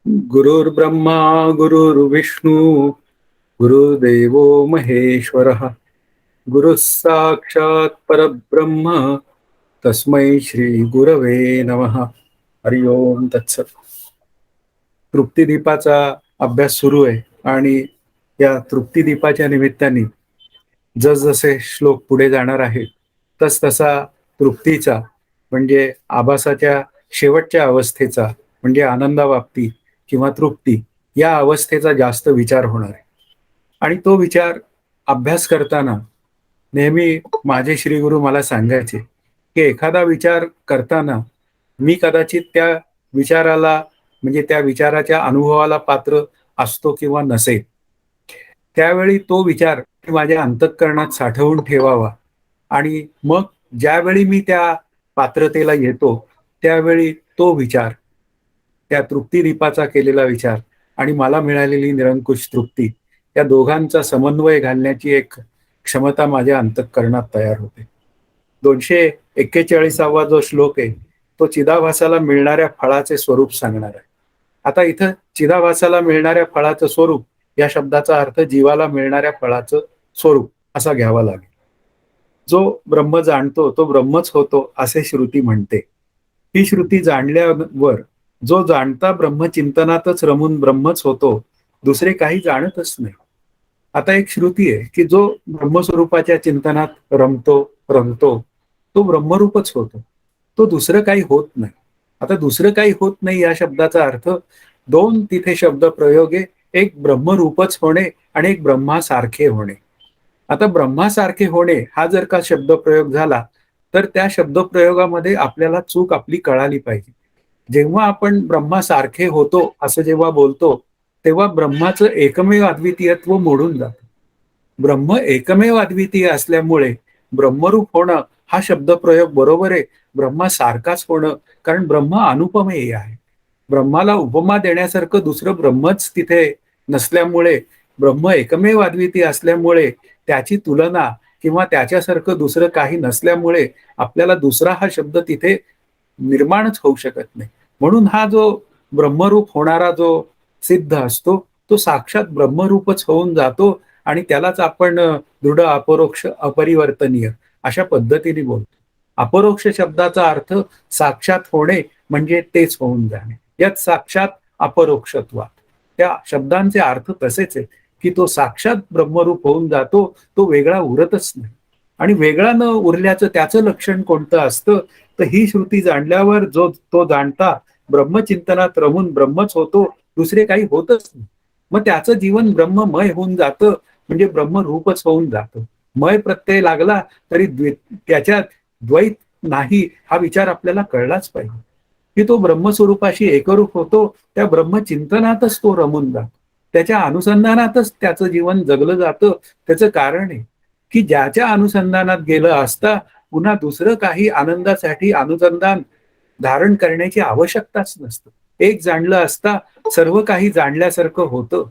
गुरुर्ब्रह्मा गुरुर्विष्णू गुरुदेवो महेश्वरः गुरुः साक्षात् परब्रह्म तस्मै श्री गुरवे नमः. हरि ओम तत्सत. तृप्तिदीपाचा अभ्यास सुरू आहे आणि या तृप्तिदीपाच्या निमित्ताने जसजसे श्लोक पुढे जाणार आहेत तस तसा तृप्तीचा म्हणजे आभासाच्या शेवटच्या अवस्थेचा म्हणजे आनंदावाप्ती किंवा तृप्ती या अवस्थेचा जास्त विचार होणार आहे. आणि तो विचार अभ्यास करताना नेहमी माझे श्री गुरु मला सांगायचे की एखादा विचार करताना मी कदाचित त्या विचाराला म्हणजे त्या विचाराच्या अनुभवाला पात्र असतो किंवा नसेल, त्यावेळी तो विचार माझ्या अंतःकरणात साठवून ठेवावा आणि मग ज्यावेळी मी त्या पात्रतेला येतो त्यावेळी तो विचार, त्या तृप्तिदीपाचा केलेला विचार आणि मला मिळालेली निरंकुश तृप्ती या दोघांचा समन्वय घालण्याची एक क्षमता माझ्या अंतःकरणात तयार होते. 241वा जो श्लोक आहे तो चिदाभासाला मिळणाऱ्या फळाचे स्वरूप सांगणार आहे. आता इथं चिदाभासाला मिळणाऱ्या फळाचं स्वरूप या शब्दाचा अर्थ जीवाला मिळणाऱ्या फळाचं स्वरूप असा घ्यावा लागेल. जो ब्रह्म जाणतो तो ब्रह्मच होतो असे श्रुती म्हणते. ही श्रुती जाणल्यावर जो जाणता ब्रह्मचिंतनातच रमून ब्रह्मच होतो, दुसरे काही जाणतच नाही. आता एक श्रुती आहे की जो ब्रह्मस्वरूपाच्या चिंतनात रमतो तो ब्रह्मरूपच होतो, तो दुसरं काही होत नाही. आता दुसरं काही होत नाही या शब्दाचा अर्थ दोन तिथे शब्द प्रयोगे, एक ब्रह्मरूपच होणे आणि एक ब्रह्मासारखे होणे. आता ब्रह्मासारखे होणे हा जर का शब्दप्रयोग झाला तर त्या शब्दप्रयोगामध्ये आपल्याला चूक आपली कळाली पाहिजे. जेव्हा आपण ब्रह्मासारखे होतो असं जेव्हा बोलतो तेव्हा ब्रह्माचं एकमेव अद्वितीयत्व मोडून जातं. ब्रह्म एकमेव अद्वितीय असल्यामुळे ब्रह्मरूप होणं हा शब्दप्रयोग बरोबर आहे ब्रह्मासारखाच होणं, कारण ब्रह्म अनुपमेय आहे. ब्रह्माला उपमा देण्यासारखं दुसरं ब्रह्मच तिथे नसल्यामुळे, ब्रह्म एकमेव अद्वितीय असल्यामुळे त्याची तुलना किंवा त्याच्यासारखं दुसरं काही नसल्यामुळे आपल्याला दुसरा हा शब्द तिथे निर्माणच होऊ शकत नाही. म्हणून हा जो ब्रह्मरूप होणारा जो सिद्ध असतो तो साक्षात ब्रह्मरूपच होऊन जातो आणि त्यालाच आपण दृढ अपरोक्ष अपरिवर्तनीय अशा पद्धतीने बोलतो. अपरोक्ष शब्दाचा अर्थ साक्षात होणे म्हणजे तेच होऊन जाणे, यात साक्षात अपरोक्षत्वात त्या शब्दांचे अर्थ तसेच आहे की तो साक्षात ब्रह्मरूप होऊन जातो, तो वेगळा उरतच नाही. आणि वेगळा न उरल्याचं त्याचं लक्षण कोणतं असतं तर ही श्रुती जाणल्यावर जो तो जाणता ब्रह्मचिंतनात रमून ब्रह्मच होतो, दुसरे काही होतच नाही. मग त्याचं जीवन ब्रह्ममय होऊन जातं म्हणजे ब्रह्मरूपच होऊन जातं. मय प्रत्यय लागला तरी त्याच्यात द्वैत नाही हा विचार आपल्याला कळलाच पाहिजे की तो ब्रह्मस्वरूपाशी एकरूप होतो, त्या ब्रह्मचिंतनातच तो रमून जातो, त्याच्या अनुसंधानातच त्याचं जीवन जगलं जातं. त्याचं कारण आहे की ज्याच्या अनुसंधानात गेलं असता पुन्हा दुसरं काही आनंदासाठी अनुसंधान धारण करण्याची आवश्यकताच नसतं. एक जाणलं असता सर्व काही जाणल्यासारखं होतं.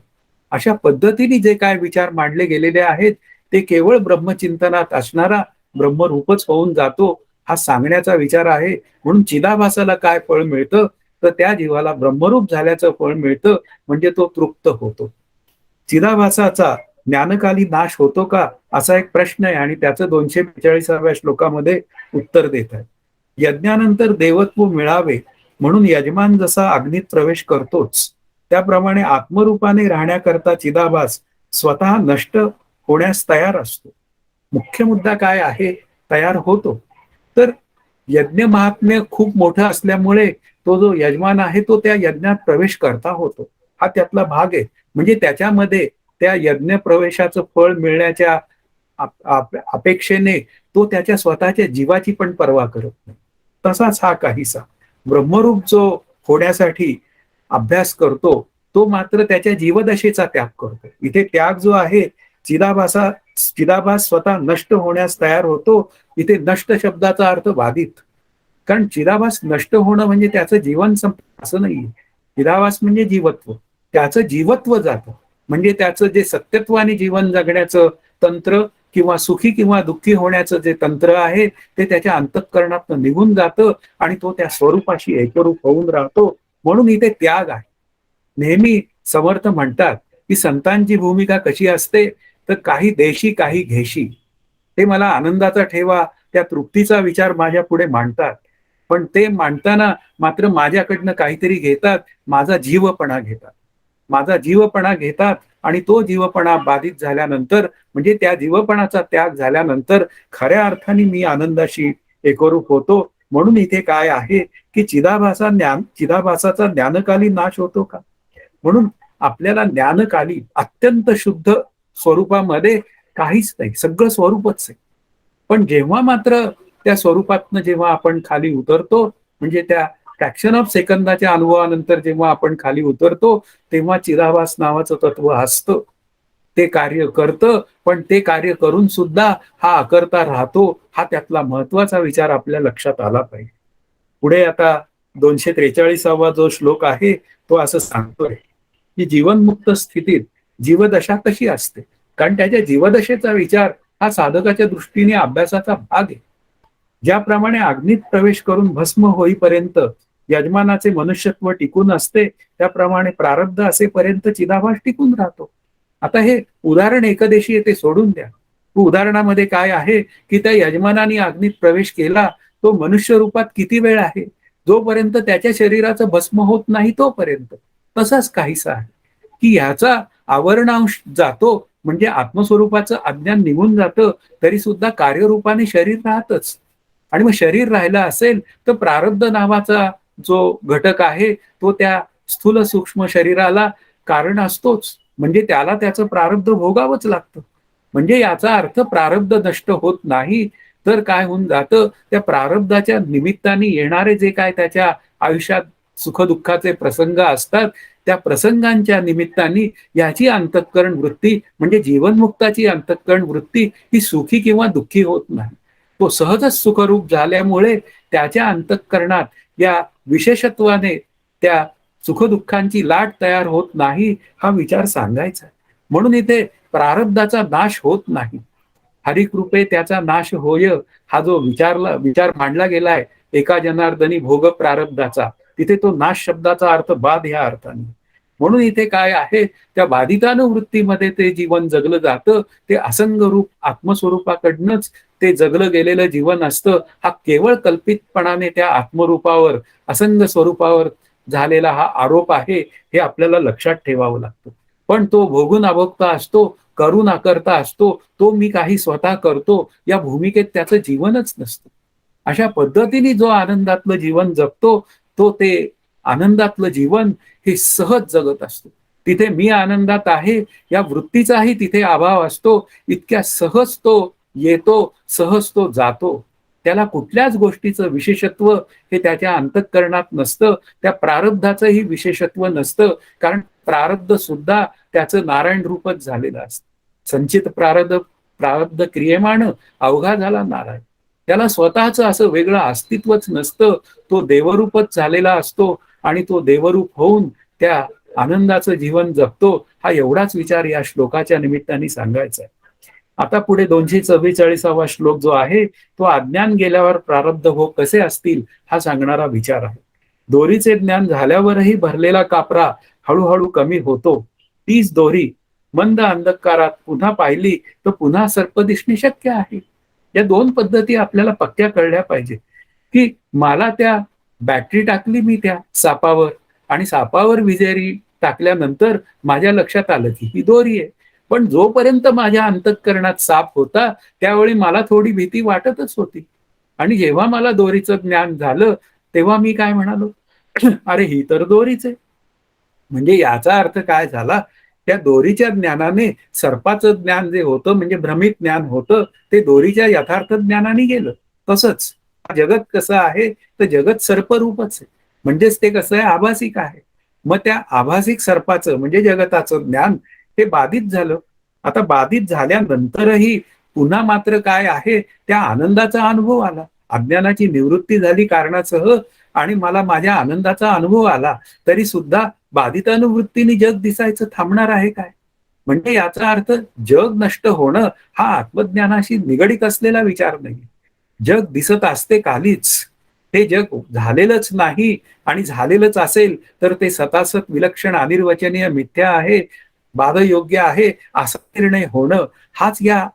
अशा पद्धतीने जे काय विचार मांडले गेलेले आहेत ते केवळ ब्रह्मचिंतनात असणारा ब्रह्मरूपच होऊन जातो हा सांगण्याचा विचार आहे. म्हणून चिदाभासाला काय फळ मिळतं तर त्या जीवाला ब्रह्मरूप झाल्याचं फळ मिळतं म्हणजे तो तृप्त होतो. चिदाभासाचा ज्ञानकाली नाश होतो का असा एक प्रश्न आहे आणि त्याचं 242व्या श्लोकामध्ये उत्तर देत आहे. यज्ञानंतर देवत्व मिळावे म्हणून यजमान जसा अग्नीत प्रवेश करतोच त्याप्रमाणे आत्मरूपाने राहण्याकरता चिदाभास स्वतः नष्ट होण्यास तयार असतो. मुख्य मुद्दा काय आहे, तयार होतो. तर यज्ञ महात्म्य खूप मोठं असल्यामुळे तो जो यजमान आहे तो त्या यज्ञात प्रवेश करता होतो, हा त्यातला भाग आहे. म्हणजे त्याच्यामध्ये त्या यज्ञ प्रवेशाचं फळ मिळण्याच्या अपेक्षेने तो त्याच्या स्वतःच्या जीवाची पण पर्वा करत नाही. तसाच हा काहीसा ब्रह्मरूप जो होण्यासाठी अभ्यास करतो तो मात्र त्याच्या जीवदशेचा त्याग करतो. इथे त्याग जो आहे चिदाभास स्वतः नष्ट होण्यास तयार होतो. इथे नष्ट शब्दाचा अर्थ बाधित, कारण चिदाभास नष्ट होणं म्हणजे त्याचं जीवन असं नाहीये. चिदाभास म्हणजे जीवत्व, त्याचं जीवत्व जातं म्हणजे त्याचं जे सत्यत्वाने जीवन जगण्याचं तंत्र किंवा सुखी किंवा दुःखी होण्याचं जे तंत्र आहे ते त्याच्या अंतःकरणात निघून जातं आणि तो त्या स्वरूपाशी एकरूप होऊन राहतो. म्हणून इथे त्याग आहे. नेहमी समर्थ म्हणतात की संतांची भूमिका कशी असते, तर काही देशी काही घेशी. ते मला आनंदाचा ठेवा, त्या तृप्तीचा विचार माझ्या पुढे मांडतात. पण ते मांडताना मात्र माझ्याकडनं काहीतरी घेतात, माझा जीवपणा घेतात. माझा जीवपणा घेतात आणि तो जीवपणा बाधित झाल्यानंतर म्हणजे त्या जीवपणाचा त्याग झाल्यानंतर खऱ्या अर्थाने मी आनंदाशी एकरूप होतो. म्हणून इथे काय आहे, की चिदाभासाचा ज्ञानकाली नाश होतो का? म्हणून आपल्याला ज्ञानकाली अत्यंत शुद्ध स्वरूपामध्ये काहीच नाही, सगळं स्वरूपच आहे. पण जेव्हा मात्र त्या स्वरूपातनं जेव्हा आपण खाली उतरतो, म्हणजे त्या फ्रॅक्शन ऑफ सेकंदाच्या अनुभवानंतर जेव्हा आपण खाली उतरतो, तेव्हा चिदाभास नावाचं तत्व असतं. ते कार्य करतं, पण ते कार्य करून सुद्धा हा अकर्ता राहतो. हा त्यातला महत्वाचा विचार आपल्या लक्षात आला पाहिजे. पुढे आता 243वा जो श्लोक आहे, तो असं सांगतोय, की जीवनमुक्त स्थितीत जीवदशा कशी असते? कारण त्याच्या जीवदशेचा विचार हा साधकाच्या दृष्टीने अभ्यासाचा भाग आहे. ज्याप्रमाणे अग्नीत प्रवेश करून भस्म होईपर्यंत यजमानाचे मनुष्यत्व टिकून असते, त्याप्रमाणे प्रारब्ध असेपर्यंत चिदाभास टिकून राहतो. आता हे उदाहरण एकदेशी आहे, ते सोडून द्या. उदाहरणामध्ये काय आहे, की त्या यजमानाने अग्नीत प्रवेश केला, तो मनुष्य रूपात किती वेळ आहे? जोपर्यंत त्याच्या शरीराचं भस्म होत नाही तोपर्यंत. तसाच काहीसा आहे, की ह्याचा आवरणांश जातो, म्हणजे आत्मस्वरूपाचं अज्ञान निघून जातं, तरी सुद्धा कार्यरूपाने शरीर राहतच. आणि मग शरीर राहिला असेल तर प्रारब्ध नावाचा जो घटक आहे, तो त्या स्थूल सूक्ष्म शरीराला कारण असतोच. म्हणजे त्याला त्याचं प्रारब्ध भोगावंच लागतं. म्हणजे याचा अर्थ प्रारब्ध नष्ट होत नाही, तर काय होऊन जातं, त्या प्रारब्धाच्या निमित्ताने येणारे जे काय त्याच्या आयुष्यात सुखदुःखाचे प्रसंग असतात, त्या प्रसंगांच्या निमित्ताने याची अंतःकरण वृत्ती म्हणजे जीवनमुक्ताची अंतःकरण वृत्ती ही सुखी किंवा दुःखी होत नाही. तो सहजच सुखरूप झाल्यामुळे त्याच्या अंतःकरणात या विशेषत्वाने त्या सुखदुःखांची लाट तयार होत नाही, हा विचार सांगायचा. म्हणून इथे प्रारब्धाचा नाश होत नाही. हरिकृपे त्याचा नाश होय, हा जो विचार मांडला गेलाय एका जनार्दनी भोग प्रारब्धाचा, तिथे तो नाश शब्दाचा अर्थ बाद ह्या अर्थाने. म्हणून इथे काय आहे, त्या बाधितानुवृत्तीमध्ये ते जीवन जगलं जातं. ते असंग रूप आत्मस्वरूपाकडनंच ते जगलं गेलेलं जीवन असतं. हा केवळ कल्पितपणाने त्या आत्मरूपावर असंग स्वरूपावर झालेला हा आरोप आहे, हे आपल्याला लक्षात ठेवावं लागतं. पण तो भोगून अभोगता असतो, करून आकर्ता असतो. तो मी काही स्वतः करतो या भूमिकेत त्याचं जीवनच नसतं. अशा पद्धतीने जो आनंदातलं जीवन जगतो, तो ते आनंदातलं जीवन हे सहज जगत असतो. तिथे मी आनंदात आहे या वृत्तीचाही तिथे अभाव असतो. इतक्या सहज तो येतो, सहज तो जातो. त्याला कुठल्याच गोष्टीचं विशेषत्व हे त्याच्या अंतःकरणात नसतं. त्या प्रारब्धाचंही विशेषत्व नसतं, कारण प्रारब्ध सुद्धा त्याचं नारायण रूपच झालेलं असतं. संचित प्रारब्ध प्रारब्ध क्रियमाण अवघा झाला नारायण. त्याला स्वतःचं असं वेगळं अस्तित्वच नसतं. तो देवरूपच झालेला असतो आणि तो देवरूप होऊन त्या आनंदाचं जीवन जगतो. हा एवढाच विचार या श्लोकाच्या निमित्ताने सांगायचा आहे. आता पुढे 244वा श्लोक जो आहे, तो अज्ञान गेल्यावर प्रारब्ध भोग कसे असतील हा सांगणारा विचार आहे. दोरीचे ज्ञान झाल्यावरही भरलेला कापरा हळूहळू कमी होतो. तीच दोरी मंद अंधकारात पुन्हा पाहिली तर पुन्हा सर्प दिसणे शक्य आहे. या दोन पद्धती आपल्याला पक्क्या कळल्या पाहिजे, की मला त्या बॅटरी टाकली मी त्या सापावर आणि सापावर विजेरी टाकल्यानंतर माझ्या लक्षात आलं की ही दोरी आहे. पण जोपर्यंत माझ्या अंतःकरणात साप होता, त्यावेळी मला थोडी भीती वाटतच होती. आणि जेव्हा मला दोरीचं ज्ञान झालं, तेव्हा मी काय म्हणालो, अरे ही तर दोरीच आहे. म्हणजे याचा अर्थ काय झाला, त्या दोरीच्या ज्ञानाने सर्पाचं ज्ञान जे होतं म्हणजे भ्रमित ज्ञान होतं, ते दोरीच्या यथार्थ ज्ञानाने गेलं. तसंच जगत कसं आहे, तर जगत सर्परूपच आहे. म्हणजेच ते कसं आहे, आभासिक आहे. मग त्या आभासिक सर्पाचं म्हणजे जगताचं ज्ञान हे बाधित झालं. आता बाधित झाल्यानंतरही पुन्हा मात्र काय आहे, त्या आनंदाचा अनुभव आला. अज्ञानाची निवृत्ती झाली कारणासह आणि मला माझ्या आनंदाचा अनुभव आला, तरी सुद्धा बाधितानुवृत्तीने जग दिसायचं थांबणार आहे काय? म्हणजे याचा अर्थ जग नष्ट होणं हा आत्मज्ञानाशी निगडीत असलेला विचार नाही. जग दिसत असते कालीच, ते जग झालेलंच नाही आणि झालेलंच असेल तर ते सतासत विलक्षण अनिर्वचनीय मिथ्या आहे, बाधयोग्य आहे असा निर्णय होणं हाच या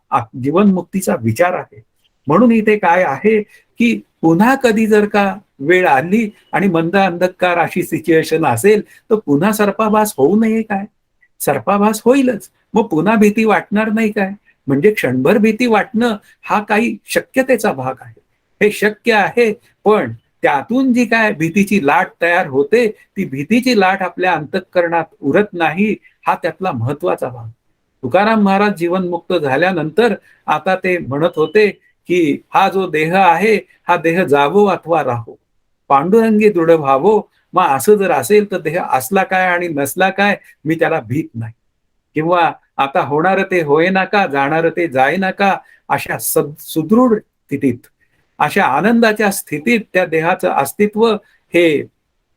जीवनमुक्तीचा विचार आहे. म्हणून इथे काय आहे, की पुन्हा कधी जर का वेळ आली आणि मंद अंधकार अशी सिच्युएशन असेल, तर पुन्हा सर्पाभास होऊ नये काय? सर्पाभास होईलच. मग पुन्हा भीती वाटणार नाही काय? म्हणजे क्षणभर भीती वाटणं हा काही शक्यतेचा भाग आहे. हे शक्य आहे, पण त्यातून जी काय भीतीची लाट तयार होते, ती भीतीची लाट आपल्या अंतःकरणात उरत नाही, हा त्यातला महत्वाचा भाग. तुकाराम महाराज जीवनमुक्त झाल्यानंतर आता ते म्हणत होते, की हा जो देह आहे, हा देह जावो अथवा राहो. पांडुरंगी दृढ व्हावो. मग असं जर असेल तर देह असला काय आणि नसला काय मी त्याला भीत नाही. किंवा आता होणारं ते होईना का, जाणारं ते जाईना का, अशा सुदृढ स्थितीत, अशा आनंदाच्या स्थितीत त्या देहाचं अस्तित्व हे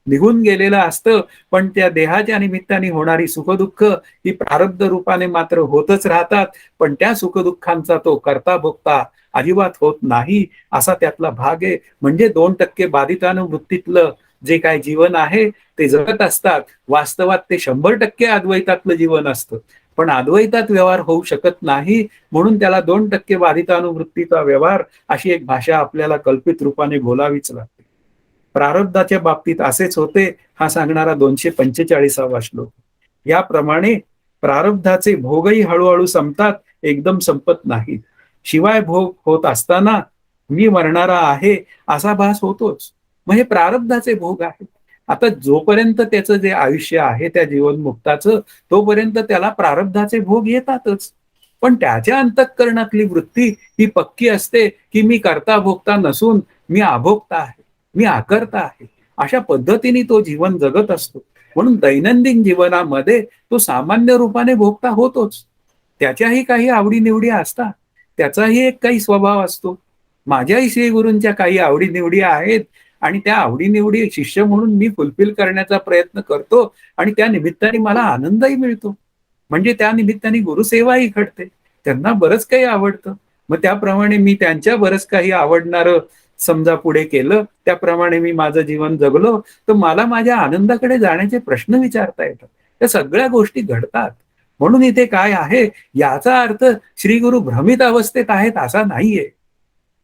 निघून गेलेलं असतं. पण त्या देहाच्या निमित्ताने होणारी सुखदुःख ही प्रारब्ध रूपाने मात्र होतच राहतात. पण त्या सुखदुःखांचा तो करता भोगता अजिबात होत नाही, असा त्यातला भाग आहे. म्हणजे 2% बाधितानुवृत्तीतलं जे काय जीवन आहे ते जगत असतात. वास्तवात ते 100% अद्वैतातलं जीवन असतं. पण अद्वैतात व्यवहार होऊ शकत नाही, म्हणून त्याला 2% बाधितानुवृत्तीचा व्यवहार अशी एक भाषा आपल्याला कल्पित रूपाने बोलावीच लागते. प्रारब्धाच्या बाबतीत असेच होते, हा सांगणारा 245वा श्लोक. याप्रमाणे प्रारब्धाचे भोगही हळूहळू संपतात, एकदम संपत नाहीत. शिवाय भोग होत असताना मी मरणारा आहे असा भास होतोच. मग हे प्रारब्धाचे भोग आहेत. आता जोपर्यंत त्याचं जे आयुष्य आहे त्या जीवनमुक्ताचं, तोपर्यंत त्याला प्रारब्धाचे भोग येतातच. पण त्याच्या अंतःकरणातली वृत्ती ही पक्की असते, की मी करता भोगता नसून मी अभोक्ता आहे, मी आकर्ता आहे. अशा पद्धतीने तो जीवन जगत असतो. म्हणून दैनंदिन जीवनामध्ये तो सामान्य रूपाने भोगता होतोच. त्याच्याही काही आवडीनिवडी असतात. त्याचाही एक काही स्वभाव असतो. माझ्याही श्रीगुरूंच्या काही आवडीनिवडी आहेत आणि त्या आवडीनिवडी शिष्य म्हणून मी फुलफिल करण्याचा प्रयत्न करतो आणि त्या निमित्ताने मला आनंदही मिळतो. म्हणजे त्या निमित्ताने गुरुसेवाही घडते. त्यांना बरंच काही आवडतं. मग त्याप्रमाणे मी त्यांच्या बरंच काही आवडणारं समजा पुढे केलं, त्याप्रमाणे मी माझं जीवन जगलो, तर मला माझ्या आनंदाकडे जाण्याचे प्रश्न विचारता येतात. त्या सगळ्या गोष्टी घडतात. म्हणून इथे काय आहे, याचा अर्थ श्री गुरु भ्रमित अवस्थेत आहेत असा नाहीये.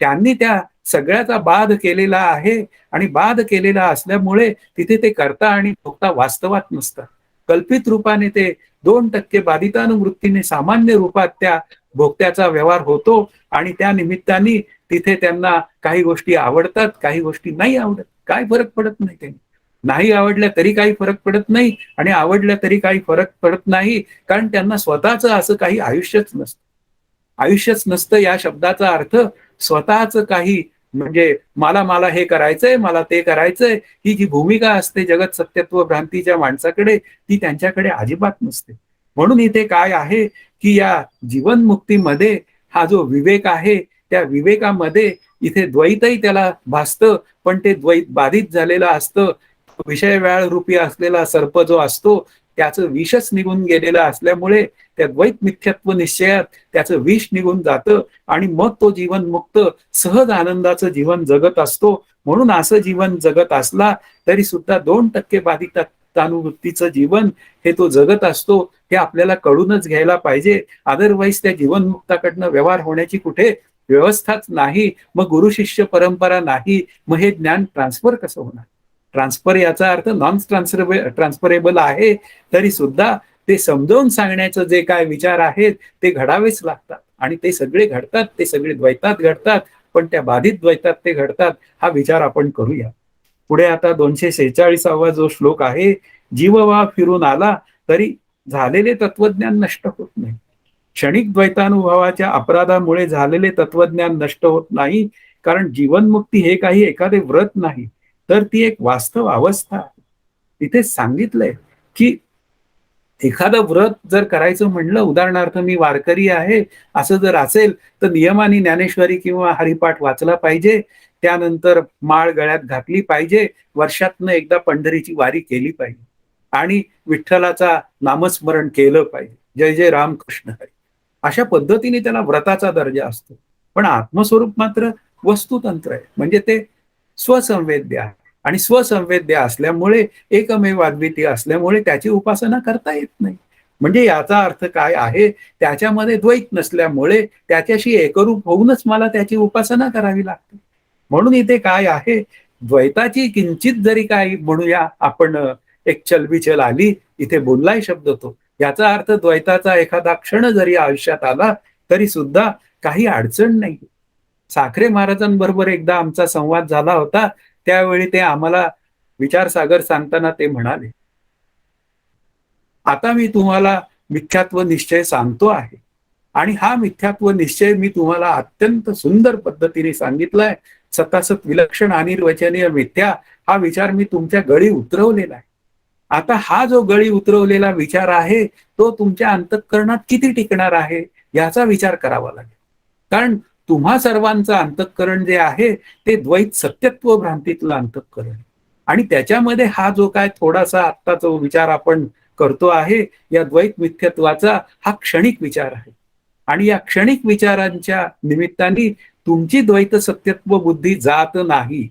त्यांनी त्या सगळ्याचा बाध केलेला आहे आणि बाध केलेला असल्यामुळे तिथे ते करता आणि भोगता वास्तवात नसतात. कल्पित रूपाने ते 2% बाधितानुवृत्तीने सामान्य रूपात त्या भोगत्याचा व्यवहार होतो आणि त्या निमित्ताने तिथे त्यांना काही गोष्टी आवडतात, काही गोष्टी नाही आवडत. काय फरक पडत नाही त्यांनी. नाही आवडल्या तरी काही फरक पडत नाही आणि आवडल्या तरी काही फरक पडत नाही, कारण त्यांना स्वतःचं असं काही आयुष्यच नसतं. आयुष्यच नसतं या शब्दाचा अर्थ स्वतःच काही, म्हणजे मला मला हे करायचंय, मला ते करायचंय, ही जी भूमिका असते जगत सत्यत्व भ्रांतीच्या माणसाकडे, ती त्यांच्याकडे अजिबात नसते. म्हणून इथे काय आहे, की या जीवनमुक्तीमध्ये हा जो विवेक आहे, त्या विवेकामध्ये इथे द्वैतही त्याला भासतं, पण ते द्वैत बाधित झालेलं असतं. विषय व्याळ रूपी असलेला सर्प जो असतो, त्याचं विषच निघून गेलेलं असल्यामुळे त्या द्वैत मिथ्यत्व निश्चयात त्याचं विष निघून जातं आणि मग तो जीवन मुक्त सहज आनंदाचं जीवन जगत असतो. म्हणून असं जीवन जगत असला तरी सुद्धा 2% बाधितानुवृत्तीचं जीवन हे तो जगत असतो, हे आपल्याला कळूनच घ्यायला पाहिजे. अदरवाईज त्या जीवनमुक्ताकडनं व्यवहार होण्याची कुठे व्यवस्थाच नाही. मग गुरु शिष्य परंपरा नाही, मग हे ज्ञान ट्रान्सफर कसं होणार? ट्रान्सफर याचा अर्थ नॉन ट्रान्सफरेबल आहे, तरी सुद्धा ते समजावून सांगण्याचं जे काय विचार आहेत ते घडावेच लागतात आणि ते सगळे घडतात, ते सगळे द्वैतात घडतात, पण त्या बाधित द्वैतात ते घडतात. हा विचार आपण करूया. पुढे आता 246वा जो श्लोक आहे, जीव वा फिरून आला तरी झालेले तत्वज्ञान नष्ट होत नाही. क्षणिक द्वैतानुभवाच्या अपराधामुळे झालेले तत्वज्ञान नष्ट होत नाही, कारण जीवनमुक्ती हे काही एखादे व्रत नाही, तर ती एक वास्तव अवस्था आहे. तिथे सांगितलंय की एखादं व्रत जर करायचं म्हणलं, उदाहरणार्थ मी वारकरी आहे असं जर असेल, तर नियमाने ज्ञानेश्वरी किंवा हरिपाठ वाचला पाहिजे. त्यानंतर माळ गळ्यात घातली पाहिजे. वर्षातनं एकदा पंढरीची वारी केली पाहिजे आणि विठ्ठलाचा नामस्मरण केलं पाहिजे. जय जय रामकृष्ण हरी. अशा पद्धतीने त्याला व्रताचा दर्जा असतो. पण आत्मस्वरूप मात्र वस्तुतंत्र आहे. म्हणजे ते स्वसंवेद्य आहे. आणि स्वसंवेद्य असल्यामुळे, एकमेव अद्वितीय असल्यामुळे त्याची उपासना करता येत नाही. म्हणजे याचा अर्थ काय आहे, त्याच्यामध्ये द्वैत नसल्यामुळे त्याच्याशी एकरूप होऊनच मला त्याची उपासना करावी लागते. म्हणून इथे काय आहे, द्वैताची किंचित जरी काय म्हणूया आपण, एक चलबिचल आली, इथे बोललाय शब्द तो. याचा अर्थ द्वैताचा एखादा क्षण जरी आयुष्यात आला तरी सुद्धा काही अडचण नाही. साखरे महाराजांबरोबर एकदा आमचा संवाद झाला होता. त्यावेळी ते आम्हाला विचारसागर सांगताना ते म्हणाले, आता मी तुम्हाला मिथ्यात्व निश्चय सांगतो आहे आणि हा मिथ्यात्व निश्चय मी तुम्हाला अत्यंत सुंदर पद्धतीने सांगितलाय. सतासत विलक्षण अनिर्वचनीय मिथ्या हा विचार मी तुमच्या गळी उतरवलेला आहे. आता हा जो गळी उतरवलेला विचार आहे तो तुमच्या अंतःकरणात किती टिकणार आहे याचा विचार करावा लागेल. कारण तुम्हा सर्वांचं अंतःकरण जे आहे ते द्वैत सत्यत्व भ्रांतीतलं अंतःकरण, आणि त्याच्यामध्ये हा जो काय थोडासा आत्ता जो विचार आपण करतो आहे, या द्वैत मिथ्यत्वाचा हा क्षणिक विचार आहे. आणि या क्षणिक विचारांच्या निमित्ताने तुमची द्वैत सत्यत्व बुद्धी जात नाही.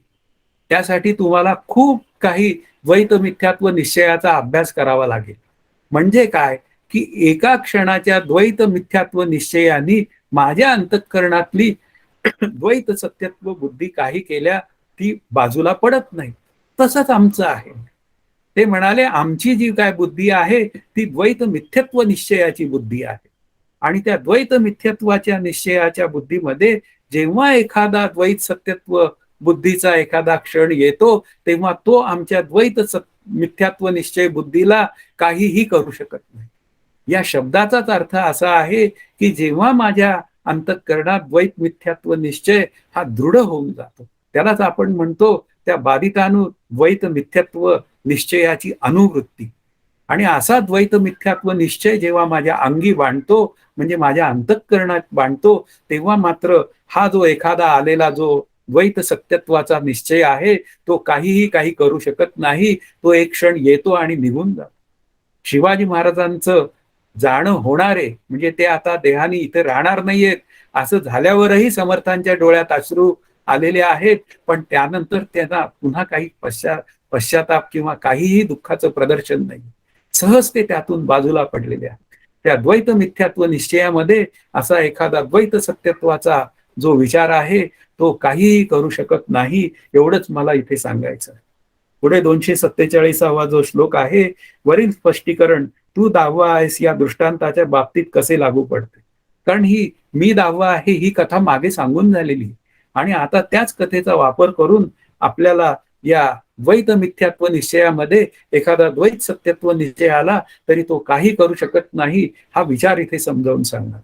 त्यासाठी तुम्हाला खूप काही द्वैत मिथ्यात्व निश्चयाचा अभ्यास करावा लागेल. म्हणजे काय, की एका क्षणाच्या द्वैत मिथ्यात्व निश्चयानी माझ्या अंतःकरणातली द्वैत सत्यत्व बुद्धी काही केल्या ती बाजूला पडत नाही. तसंच आमचं आहे. ते म्हणाले, आमची जी काय बुद्धी आहे ती द्वैत मिथ्यत्व निश्चयाची बुद्धी आहे. आणि त्या द्वैत मिथ्यत्वाच्या निश्चयाच्या बुद्धीमध्ये जेव्हा एखादा द्वैत सत्यत्व बुद्धीचा एखादा क्षण येतो तेव्हा तो आमच्या द्वैत मिथ्यात्व निश्चय बुद्धीला काहीही करू शकत नाही. या शब्दाचाच अर्थ असा आहे की जेव्हा माझ्या अंतःकरणात द्वैत मिथ्यात्व निश्चय हा दृढ होऊन जातो, त्यालाच आपण म्हणतो त्या बाधितानु द्वैत मिथ्यात्व निश्चयाची अनुवृत्ती. आणि असा द्वैत मिथ्यात्व निश्चय जेव्हा माझ्या अंगी बांधतो, म्हणजे माझ्या अंतःकरणात बांधतो, तेव्हा मात्र हा जो एखादा आलेला जो द्वैत सत्यत्वाचा निश्चय आहे तो काही करू शकत नाही. तो एक क्षण येतो आणि निघून जातो. शिवाजी महाराजांचं जाणं होणारे, म्हणजे ते आता देहाने इथे राहणार नाहीयेत असं झाल्यावरही समर्थांच्या डोळ्यात अश्रू आलेले आहेत, पण त्यानंतर त्यांना पुन्हा काही पश्चाताप किंवा काहीही दुःखाचं प्रदर्शन नाही. सहज ते त्यातून बाजूला पडलेले आहेत. त्या द्वैत मिथ्यात्व निश्चयामध्ये असा एखादा द्वैत सत्यत्वाचा जो विचार आहे तो काहीही करू शकत नाही. एवढंच मला इथे सांगायचं आहे. पुढे 247वा जो श्लोक आहे, वरील स्पष्टीकरण तू 10वा आहेस या दृष्टांताच्या बाबतीत कसे लागू पडते. कारण ही मी 10वा आहे ही कथा मागे सांगून झालेली, आणि आता त्याच कथेचा वापर करून आपल्याला या द्वैत मिथ्यात्व निश्चयामध्ये एखादा द्वैत सत्यत्व निश्चय आला तरी तो काही करू शकत नाही हा विचार इथे समजावून सांगणार.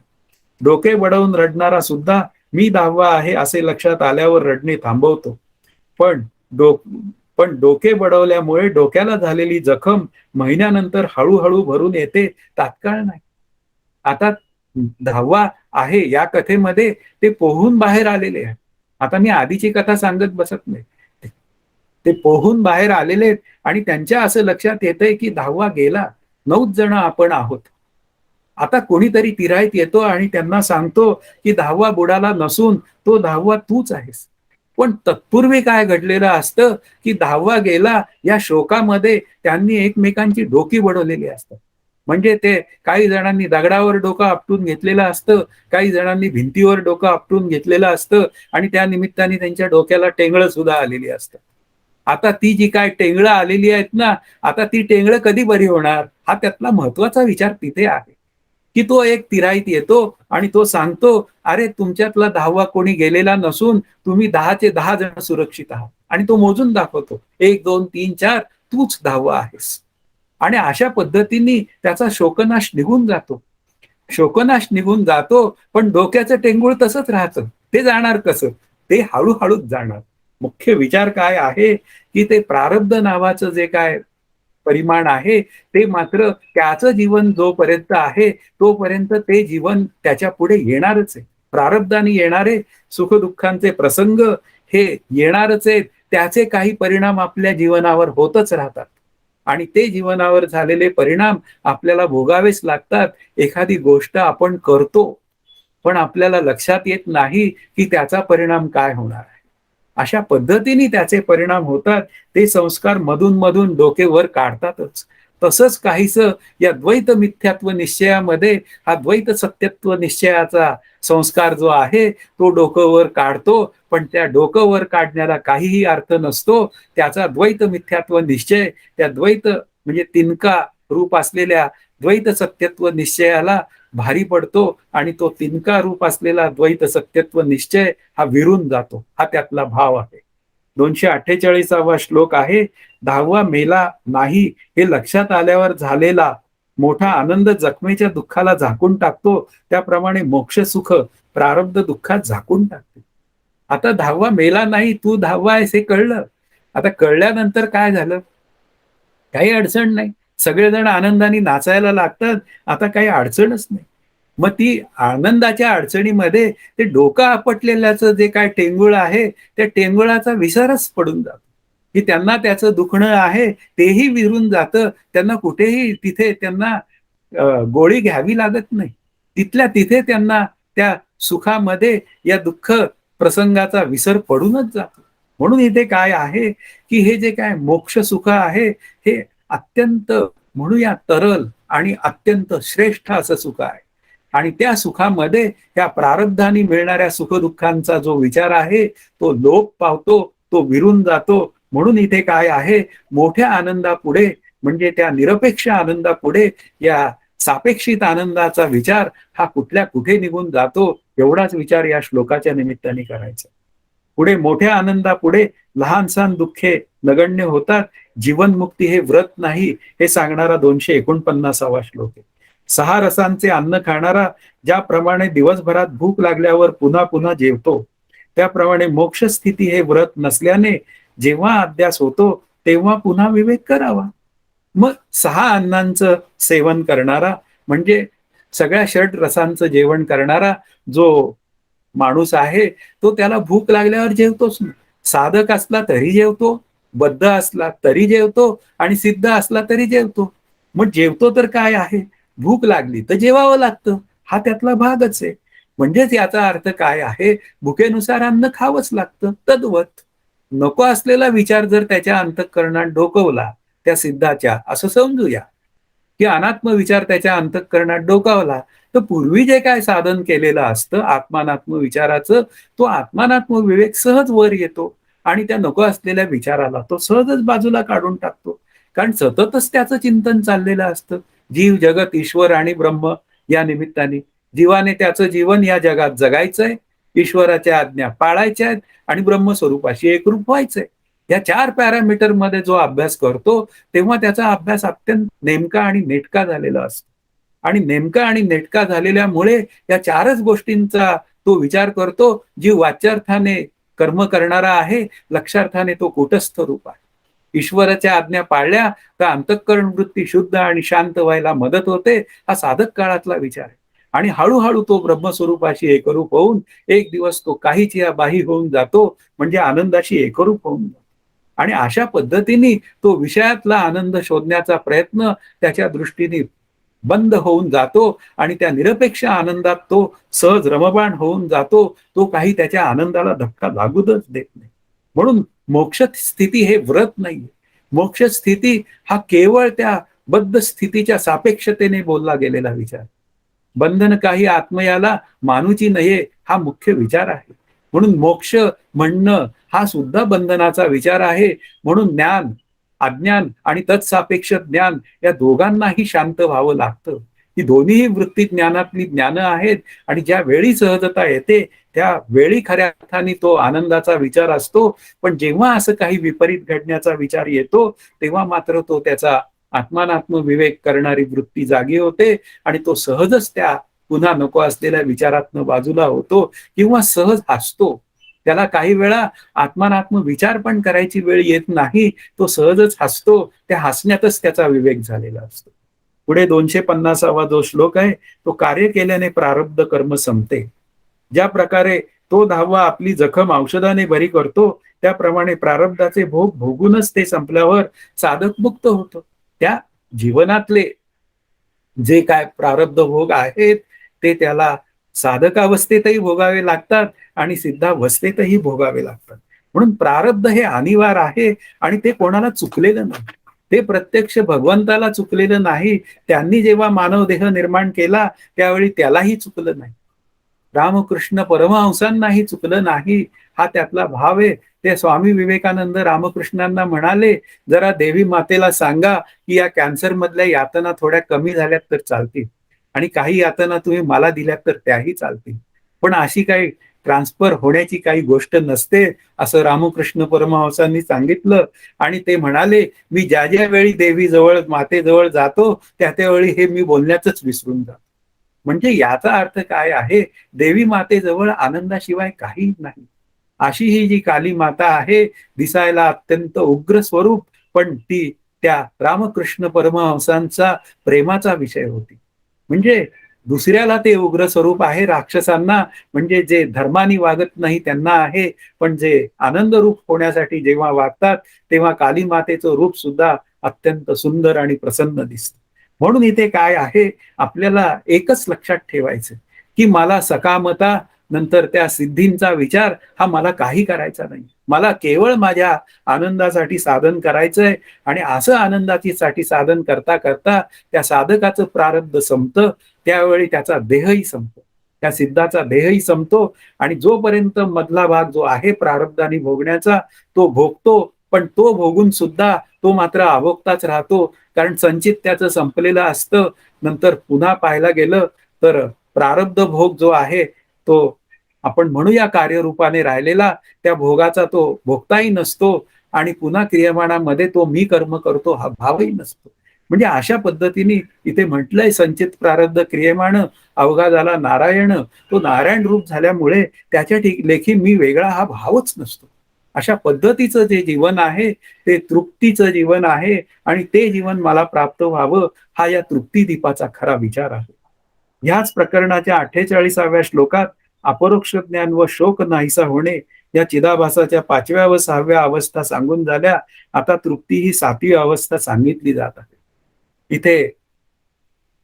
डोके बडवून रडणारा सुद्धा मी 10वा आहे असे लक्षात आल्यावर रडणे थांबवतो. पण पण डोके बडवल्यामुळे डोक्याला झालेली जखम महिन्यानंतर हळूहळू भरून येते, तात्काळ नाही. आता 10वा आहे या कथेमध्ये ते पोहून बाहेर आलेले आहे. आता मी आधीची कथा सांगत बसत नाही. ते पोहून बाहेर आलेले आहेत आणि त्यांच्या असं लक्षात येतंय की 10वा गेला, 9च जण आपण आहोत. आता कोणीतरी तिराईत येतो आणि त्यांना सांगतो की 10वा बुडाला नसून तो 10वा तूच आहेस. पण तत्पूर्वी काय घडलेलं असतं की 10वा गेला या शोकामध्ये त्यांनी एकमेकांची डोकी बडवलेली असतात. म्हणजे ते काही जणांनी दगडावर डोकं आपटून घेतलेलं असतं, काही जणांनी भिंतीवर डोकं आपटून घेतलेलं असतं, आणि त्या निमित्ताने त्यांच्या डोक्याला टेंगळं सुद्धा आलेली असतं. आता ती जी काय टेंगळं आलेली आहेत ना, आता ती टेंगळं कधी बरी होणार हा त्यातला महत्वाचा विचार तिथे आहे. की तो एक तिराईत येतो आणि तो सांगतो, अरे तुमच्यातला 10वा कोणी गेलेला नसून तुम्ही 10चे 10 जण सुरक्षित आहात. आणि तो मोजून दाखवतो, 1 2 3 4 तूच 10वा आहेस. आणि अशा पद्धतीने त्याचा शोकनाश निघून जातो. शोकनाश निघून जातो, पण डोक्याचं टेंगूळ तसंच राहतं. ते जाणार कसं, ते हळूहळूच जाणार. मुख्य विचार काय आहे की ते प्रारब्ध नावाचं जे काय परिमाण आहे ते मात्र त्याचं जीवन जोपर्यंत आहे तोपर्यंत ते जीवन त्याच्या पुढे येणारच आहे. प्रारब्धाने येणारे सुखदुःखांचे प्रसंग हे येणारच आहेत. त्याचे काही परिणाम आपल्या जीवनावर होतच राहतात आणि ते जीवनावर झालेले परिणाम आपल्याला भोगावेच लागतात. एखादी गोष्ट आपण करतो पण आपल्याला लक्षात येत नाही की त्याचा परिणाम काय होणार आहे. अशा पद्धतीने त्याचे परिणाम होतात. ते संस्कार मधून मधून डोके काढतातच. तसंच काहीसं या द्वैत मिथ्यात्व निश्चयामध्ये हा द्वैत सत्यत्व निश्चयाचा संस्कार जो आहे तो डोकं काढतो. पण त्या डोकं काढण्याला काहीही अर्थ नसतो. त्याचा द्वैत मिथ्यात्व निश्चय, त्या द्वैत म्हणजे तिनका रूप असलेल्या द्वैत सत्यत्व निश्चयाला भारी पडतो आणि तो तिनका रूप असलेला द्वैत सत्यत्व निश्चय हा विरून जातो. हा त्यातला भाव आहे. 248वा श्लोक आहे. 10वा मेला नाही हे लक्षात आल्यावर झालेला मोठा आनंद जखमेच्या दुःखाला झाकून टाकतो, त्याप्रमाणे मोक्ष सुख प्रारब्ध दुःखात झाकून टाकते. आता 10वा मेला नाही, तू 10वा आहेस हे कळलं. आता कळल्यानंतर काय झालं? काही अडचण नाही. सगळेजण आनंदाने नाचायला लागतात. आता काही अडचणच नाही. मग ती आनंदाच्या अडचणीमध्ये ते डोकं आपटलेल्याचं जे काय टेंगुळ आहे, त्या टेंगुळाचा विसरच पडून जातो, की त्यांना त्याचं दुखणं आहे तेही विरून जातं. त्यांना कुठेही तिथे त्यांना गोळी घ्यावी लागत नाही. तिथल्या तिथे त्यांना त्या सुखामध्ये या दुःख प्रसंगाचा विसर पडूनच जातो. म्हणून इथे काय आहे, की हे जे काय मोक्ष सुख आहे, हे अत्यंत म्हणूया तरल आणि अत्यंत श्रेष्ठ असं सुख आहे. आणि त्या सुखामध्ये त्या प्रारब्धाने मिळणाऱ्या सुखदुःखांचा जो विचार आहे तो लोप पावतो, तो विरून जातो. म्हणून इथे काय आहे, मोठ्या आनंदापुढे म्हणजे त्या निरपेक्ष आनंदापुढे या सापेक्षित आनंदाचा विचार हा कुठल्या कुठे निघून जातो, एवढाच विचार या श्लोकाच्या निमित्ताने करायचा. पुढे मोठ्या आनंदापुढे लहानसहान दुःखे नगण्य होतात. जीवनमुक्ती हे व्रत नाही हे सांगणारा 249वा श्लोक आहे. 6 रसांचे अन्न खाणारा ज्याप्रमाणे दिवसभरात भूक लागल्यावर पुन्हा पुन्हा जेवतो, त्याप्रमाणे मोक्ष स्थिती हे व्रत नसल्याने जेव्हा अध्यास होतो तेव्हा पुन्हा विवेक करावा. मग 6 अन्नांचं सेवन करणारा म्हणजे सगळ्या षट रसांचं जेवण करणारा जो माणूस आहे तो त्याला भूक लागल्यावर जेवतोच ना. साधक असला तरी जेवतो, बद्ध असला तरी जेवतो आणि सिद्ध असला तरी जेवतो. मग जेवतो तर काय आहे, भूक लागली तर जेवावं लागतं, हा त्यातला भागच आहे. म्हणजेच याचा अर्थ काय आहे, भुकेनुसार अन्न खावंच लागतं. तद्वत नको असलेला विचार जर त्याच्या अंतःकरणात डोकवला त्या सिद्धाच्या, असं समजूया की अनात्म विचार त्याच्या अंतःकरणात डोकावला, तर पूर्वी जे काय साधन केलेलं असतं आत्मानात्म विचाराचं, तो आत्मानात्म विवेक सहज वर येतो आणि त्या नको असलेल्या विचाराला तो सहजच बाजूला काढून टाकतो. कारण सततच त्याचं चिंतन चाललेलं असतं. जीव, जगत, ईश्वर आणि ब्रह्म या निमित्ताने जीवाने त्याचं जीवन या जगात जगायचंय, ईश्वराच्या आज्ञा पाळायच्या आहेत आणि ब्रह्मस्वरूपाशी एकरूप व्हायचंय. या 4 पॅरामीटर मध्ये जो अभ्यास करतो तेव्हा त्याचा अभ्यास अत्यंत नेमका आणि नेटका झालेला असतो. आणि नेमका आणि नेटका झालेल्यामुळे या 4च गोष्टींचा तो विचार करतो. जीव वाच्यार्थाने कर्म करणारा आहे, लक्षार्थाने तो कूटस्थ रूप आहे. ईश्वराच्या आज्ञा पाळल्या तर अंतःकरण वृत्ती शुद्ध आणि शांत व्हायला मदत होते, हा साधक काळातला विचार आहे. आणि हळूहळू तो ब्रह्मस्वरूपाशी एकरूप होऊन एक दिवस तो काहीच या बाही होऊन जातो, म्हणजे आनंदाशी एकरूप होऊन जातो. आणि अशा पद्धतीने तो विषयातला आनंद शोधण्याचा प्रयत्न त्याच्या दृष्टीने बंद होऊन जातो आणि त्या निरपेक्ष आनंदात तो सहज रममाण होऊन जातो. तो काही त्याच्या आनंदाला धक्का लागूच देत नाही. म्हणून मोक्ष स्थिती हे व्रत नाहीये. मोक्ष स्थिती हा केवळ त्या बद्ध स्थितीच्या सापेक्षतेने बोलला गेलेला विचार. बंधन काही आत्मयाला मानूची नये हा मुख्य विचार आहे. म्हणून मोक्ष म्हणणं हा सुद्धा बंधनाचा विचार आहे. म्हणून ज्ञान, अज्ञान आणि तत्सापेक्ष ज्ञान या दोघांनाही शांत व्हावं लागतं. ही दोन्हीही वृत्ती ज्ञानातली ज्ञान आहेत आणि ज्या वेळी सहजता येते त्या वेळी खऱ्या अर्थाने तो आनंदाचा विचार असतो. पण जेव्हा असं काही विपरीत घडण्याचा विचार येतो तेव्हा मात्र तो त्याचा आत्मानात्म विवेक करणारी वृत्ती जागी होते आणि तो सहजच त्या पुन्हा नको असलेल्या विचारातनं बाजूला होतो किंवा सहज हसतो. त्याला काही वेळा आत्मानात्म विचार पण करायची वेळ येत नाही, तो सहजच हसतो. त्या हसण्यातच त्याचा विवेक झालेला असतो. पुढे 250वा जो श्लोक आहे तो कार्य केल्याने प्रारब्ध कर्म संपते. ज्या प्रकारे तो 10वा आपली जखम औषधाने बरी करतो, त्याप्रमाणे प्रारब्धाचे भोग भोगूनच ते संपल्यावर साधक मुक्त होतो. त्या जीवनातले जे काय प्रारब्ध भोग आहेत ते त्याला साधकावस्थेतही भोगावे लागतात आणि सिद्धावस्थेतही भोगावे लागतात. म्हणून प्रारब्ध हे अनिवार्य आहे आणि ते कोणाला चुकलेलं नाही. ते प्रत्यक्ष भगवंताला चुकलेलं नाही. त्यांनी जेव्हा मानव देह निर्माण केला त्यावेळी त्यालाही चुकलं नाही. रामकृष्ण परमहंसांनाही चुकलं नाही. हा त्यातला भाव आहे. ते स्वामी विवेकानंद रामकृष्णांना म्हणाले, जरा देवी मातेला सांगा की या कॅन्सर मधल्या यातना थोड्या कमी झाल्यात तर चालतील आणि काही यातना तुम्ही मला दिल्यात तर त्याही चालतील, पण अशी काही ट्रान्सफर होण्याची काही गोष्ट नसते असं रामकृष्ण परमहंसांनी सांगितलं. आणि ते म्हणाले, मी ज्या ज्या वेळी देवी जवळ मातेजवळ जातो त्या त्यावेळी हे मी बोलण्याच विसरून जातो. म्हणजे याचा अर्थ काय आहे, देवी मातेजवळ आनंदाशिवाय काही नाही. अशी ही जी काली माता आहे, दिसायला अत्यंत उग्र स्वरूप, पण ती त्या रामकृष्ण परमहंसांचा प्रेमाचा विषय होती. म्हणजे दुसऱ्याला ते उग्र स्वरूप आहे, राक्षसांना म्हणजे जे धर्मानी वागत नाही त्यांना आहे, पण जे आनंद रूप होण्यासाठी जेव्हा वागतात तेव्हा काली मातेचं रूप सुद्धा अत्यंत सुंदर आणि प्रसन्न दिसतं. म्हणून इथे काय आहे, आपल्याला एकच लक्षात ठेवायचं की मला सकामता नंतर त्या सिद्धींचा विचार हा मला काही करायचा नाही. मला केवळ माझ्या आनंदासाठी साधन करायचंय आणि असं आनंदाची साठी साधन करता करता त्या साधकाचं प्रारब्ध संपतं, त्यावेळी त्याचा देहही संपतो, त्या सिद्धाचा देहही संपतो आणि जोपर्यंत मधला भाग जो आहे प्रारब्धाने भोगण्याचा तो भोगतो, पण तो भोगून सुद्धा तो मात्र अभोगताच राहतो, कारण संचित त्याचं संपलेलं असतं. नंतर पुन्हा पाहायला गेलं तर प्रारब्ध भोग जो आहे तो आपण म्हणूया कार्यरूपाने राहिलेला, त्या भोगाचा तो भोगताही नसतो आणि पुन्हा क्रियमाणामध्ये तो मी कर्म करतो हा भावही नसतो. म्हणजे अशा पद्धतीने इथे म्हटलंय, संचित प्रारब्ध क्रियमाण अवघा झाला नारायण. तो नारायण रूप झाल्यामुळे त्याच्या लेखी मी वेगळा हा भावच नसतो. अशा पद्धतीचं जे जीवन आहे ते तृप्तीचं जीवन आहे आणि ते जीवन मला प्राप्त व्हावं हा या तृप्तीदीपाचा खरा विचार आहे. ह्याच प्रकरणाच्या 48व्या श्लोकात अपरोक्ष ज्ञान व शोक नाहीसा होणे या चिदाभासाच्या 5व्या व 6व्या अवस्था सांगून झाल्या. आता तृप्ती ही 7वी अवस्था सांगितली जात आहे. इथे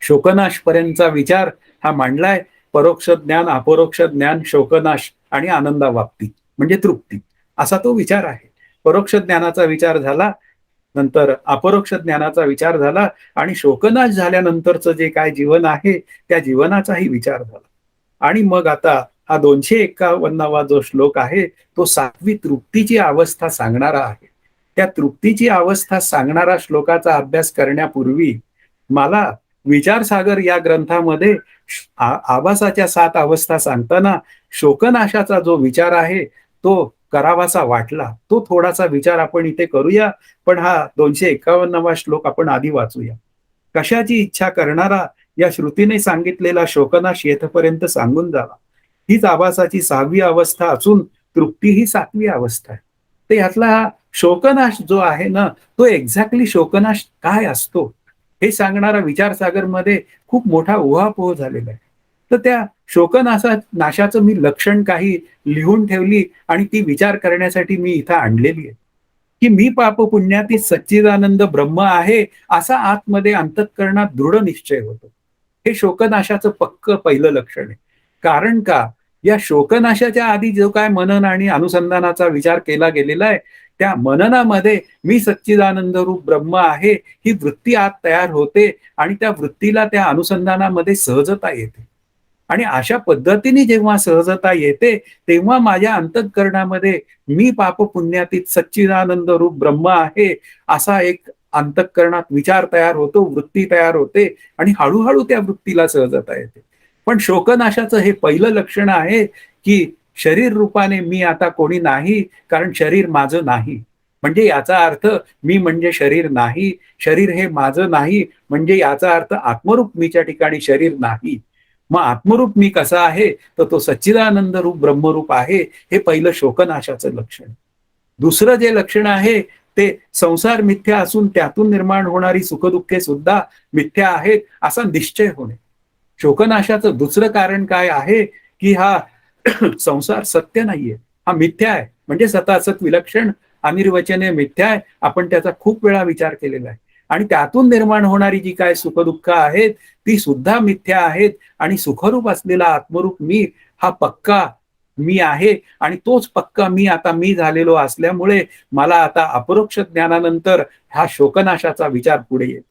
शोकनाश पर्यंतचा विचार हा मांडलाय. परोक्ष ज्ञान, अपरोक्ष ज्ञान, शोकनाश आणि आनंदावाप्ती म्हणजे तृप्ती, असा तो विचार आहे. परोक्ष ज्ञानाचा विचार झाला, नंतर अपरोक्ष ज्ञानाचा विचार झाला आणि शोकनाश झाल्यानंतरचं जे काय जीवन आहे त्या जीवनाचाही विचार झाला. आणि मग आता हा 251वा जो श्लोक आहे तो 7वी तृप्तीची अवस्था सांगणारा आहे. त्या तृप्तीची अवस्था सांगणारा श्लोकाचा अभ्यास करण्यापूर्वी मला विचारसागर या ग्रंथामध्ये आभासाच्या 7 अवस्था सांगताना शोकनाशाचा जो विचार आहे तो करावासा वाटला. तो थोडासा विचार आपण इथे करूया, पण हा 251वा श्लोक आपण आधी वाचूया. कशाची इच्छा करणारा या श्रुतीने सांगितलेला शोकनाश येथपर्यंत सांगून जावा. हीच आभासाची 6वी अवस्था असून तृप्ती ही 7वी अवस्था आहे. तर यातला हा शोकनाश जो आहे ना, तो एक्झॅक्टली शोकनाश काय असतो हे सांगणारा विचारसागर मध्ये खूप मोठा उहापोह झालेला आहे. तर त्या नाशाचं मी लक्षण काही लिहून ठेवली आणि ती विचार करण्यासाठी मी इथं आणलेली आहे की मी पाप पुण्याती सच्चिदानंद ब्रह्म आहे असा आतमध्ये अंतःकरणात दृढ निश्चय होतो. हे शोकनाशाचं पक्क पहिलं लक्षण आहे. कारण का, या शोकनाशाच्या आधी जो काय मनन आणि अनुसंधानाचा विचार केला गेलेला आहे त्या मननामध्ये मी सच्चिदानंद रूप ब्रह्म आहे ही वृत्ती आत तयार होते आणि त्या वृत्तीला त्या अनुसंधानामध्ये सहजता येते. आणि अशा पद्धतीने जेव्हा सहजता येते तेव्हा माझ्या अंतःकरणामध्ये मी पाप पुण्यातीत सच्चिदानंद रूप ब्रह्म आहे असा एक अंतःकरणात विचार तयार होतो, वृत्ती तयार होते आणि हळूहळू त्या वृत्तीला सहजता येते. पण शोकनाशाचं हे पहिलं लक्षण आहे की शरीर रूपाने मी आता कोणी नाही, कारण शरीर माझं नाही. म्हणजे याचा अर्थ मी म्हणजे शरीर नाही, शरीर हे माझं नाही, म्हणजे याचा अर्थ आत्मरूप मीच्या ठिकाणी शरीर नाही. मग आत्मरूप मी कसा आहे, तर तो सच्चिदानंद रूप ब्रह्मरूप आहे. हे पहिलं शोकनाशाचं लक्षण. दुसरं जे लक्षण आहे ते संसार मिथ्या असून त्यातून निर्माण होणारी सुखदुःखे सुद्धा मिथ्या आहेत असा निश्चय होणे. शोकनाशाचं दुसरं कारण काय आहे की हा संसार सत्य नाहीये, हा मिथ्या आहे. म्हणजे सतासत विलक्षण अनिर्वचनीय मिथ्या आहे. आपण त्याचा खूप वेळा विचार केलेला आहे आणि त्यातून निर्माण होणारी जी काय सुखदुःख आहेत ती सुद्धा मिथ्या आहेत आणि सुखरूप असलेला आत्मरूप मी हा पक्का मी आहे आणि तोच पक्का मी आता मी झालेलो असल्यामुळे मला आता अपरोक्ष ज्ञानानंतर हा शोकनाशाचा विचार पुढे येईल.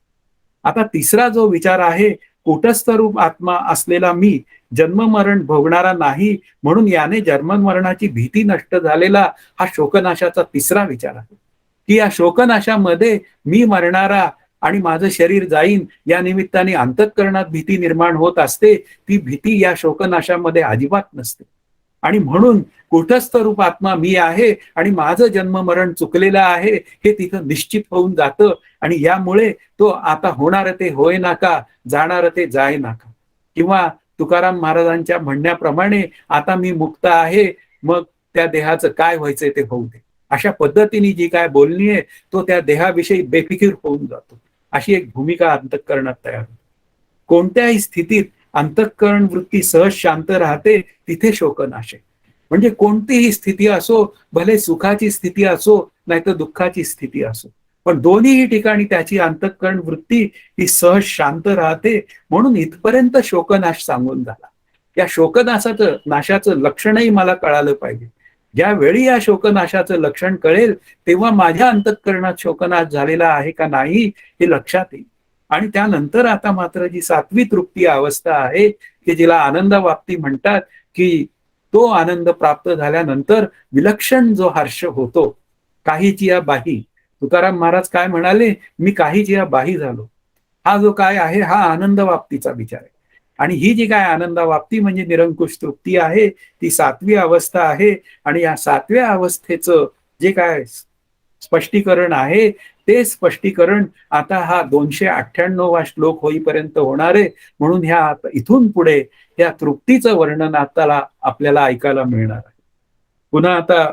आता तिसरा जो विचार आहे, कूटस्थ रूप आत्मा असलेला मी जन्म-मरण भोगणारा नाही, म्हणून याने जन्म-मरणाची भीती नष्ट झालेला हा शोकनाशाचा तिसरा विचार आहे, की या शोकनाशामध्ये मी मरणारा आणि माझं शरीर जाईन या निमित्ताने अंतःकरणात भीती निर्माण होत असते. ती भीती या शोकनाशामध्ये अजिबात नसते. आणि म्हणून कूटस्थ रूप आत्मा मी आहे आणि माझं जन्म-मरण चुकलेलं आहे, हे तिथं निश्चित होऊन जातं आणि यामुळे तो आता होणार ते होय नाका, जाणार ते जाय नाका. किंवा तुकाराम महाराजांच्या म्हणण्याप्रमाणे आता मी मुक्त आहे, मग त्या देहाचं काय व्हायचंय ते होऊ दे. अशा पद्धतीने जी काय बोलणी आहे, तो त्या देहाविषयी बेफिकीर होऊन जातो. अशी एक भूमिका अंतःकरणात तयार होते. कोणत्याही स्थितीत अंतःकरण वृत्ती सहज शांत राहते, तिथे शोकनाश आहे. म्हणजे कोणतीही स्थिती असो, भले सुखाची स्थिती असो, नाहीतर दुःखाची स्थिती असो. पण दोन्हीही ठिकाणी त्याची अंतःकरण वृत्ती ही सहज शांत राहते. म्हणून इथपर्यंत शोकनाश सांगून झाला. या शोकनाशाचं नाशाचं लक्षणही मला कळालं पाहिजे. ज्यावेळी या शोकनाशाचं लक्षण कळेल, तेव्हा माझ्या अंतःकरणात शोकनाश झालेला आहे का नाही हे लक्षात येईल. आणि त्यानंतर आता मात्र जी 7वी तृप्ती अवस्था आहे, की जिला आनंदवाप्ती म्हणतात, की तो आनंद प्राप्त झाल्यानंतर विलक्षण जो हर्ष होतो, काहीचिया बाही. तुकाराम महाराज काय म्हणाले, मी काहीचिया बाही झालो. हा जो काय आहे, हा आनंदवाप्तीचा विचार आहे. आणि ही जी काय आनंदवाप्ती म्हणजे निरंकुश तृप्ती आहे, ती 7वी अवस्था आहे. आणि या 7व्या अवस्थेचं जे काय स्पष्टीकरण आहे, ते स्पष्टीकरण आता हा 298वा श्लोक होईपर्यंत होणार आहे. म्हणून ह्या इथून पुढे या तृप्तीचं वर्णन आता आपल्याला ऐकायला मिळणार आहे. पुन्हा आता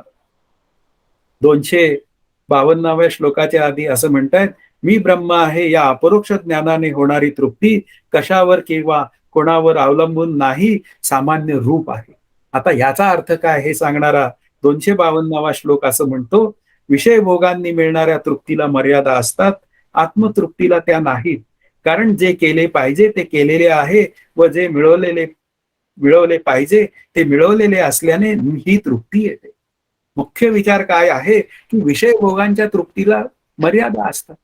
252व्या श्लोकाच्या आधी असं म्हणतायत, मी ब्रह्म आहे या अपरोक्ष ज्ञानाने होणारी तृप्ती कशावर किंवा कोणावर अवलंबून नाही, सामान्य रूप आहे. आता याचा अर्थ काय हे सांगणारा 252वा श्लोक असं म्हणतो, विषय भोगांनी मिळणाऱ्या तृप्तीला मर्यादा असतात, आत्मतृप्तीला त्या नाहीत. कारण जे केले पाहिजे ते केलेले आहे व जे मिळवले पाहिजे ते मिळवलेले असल्याने ही तृप्ती येते. मुख्य विचार काय आहे, की विषय भोगांच्या तृप्तीला मर्यादा असतात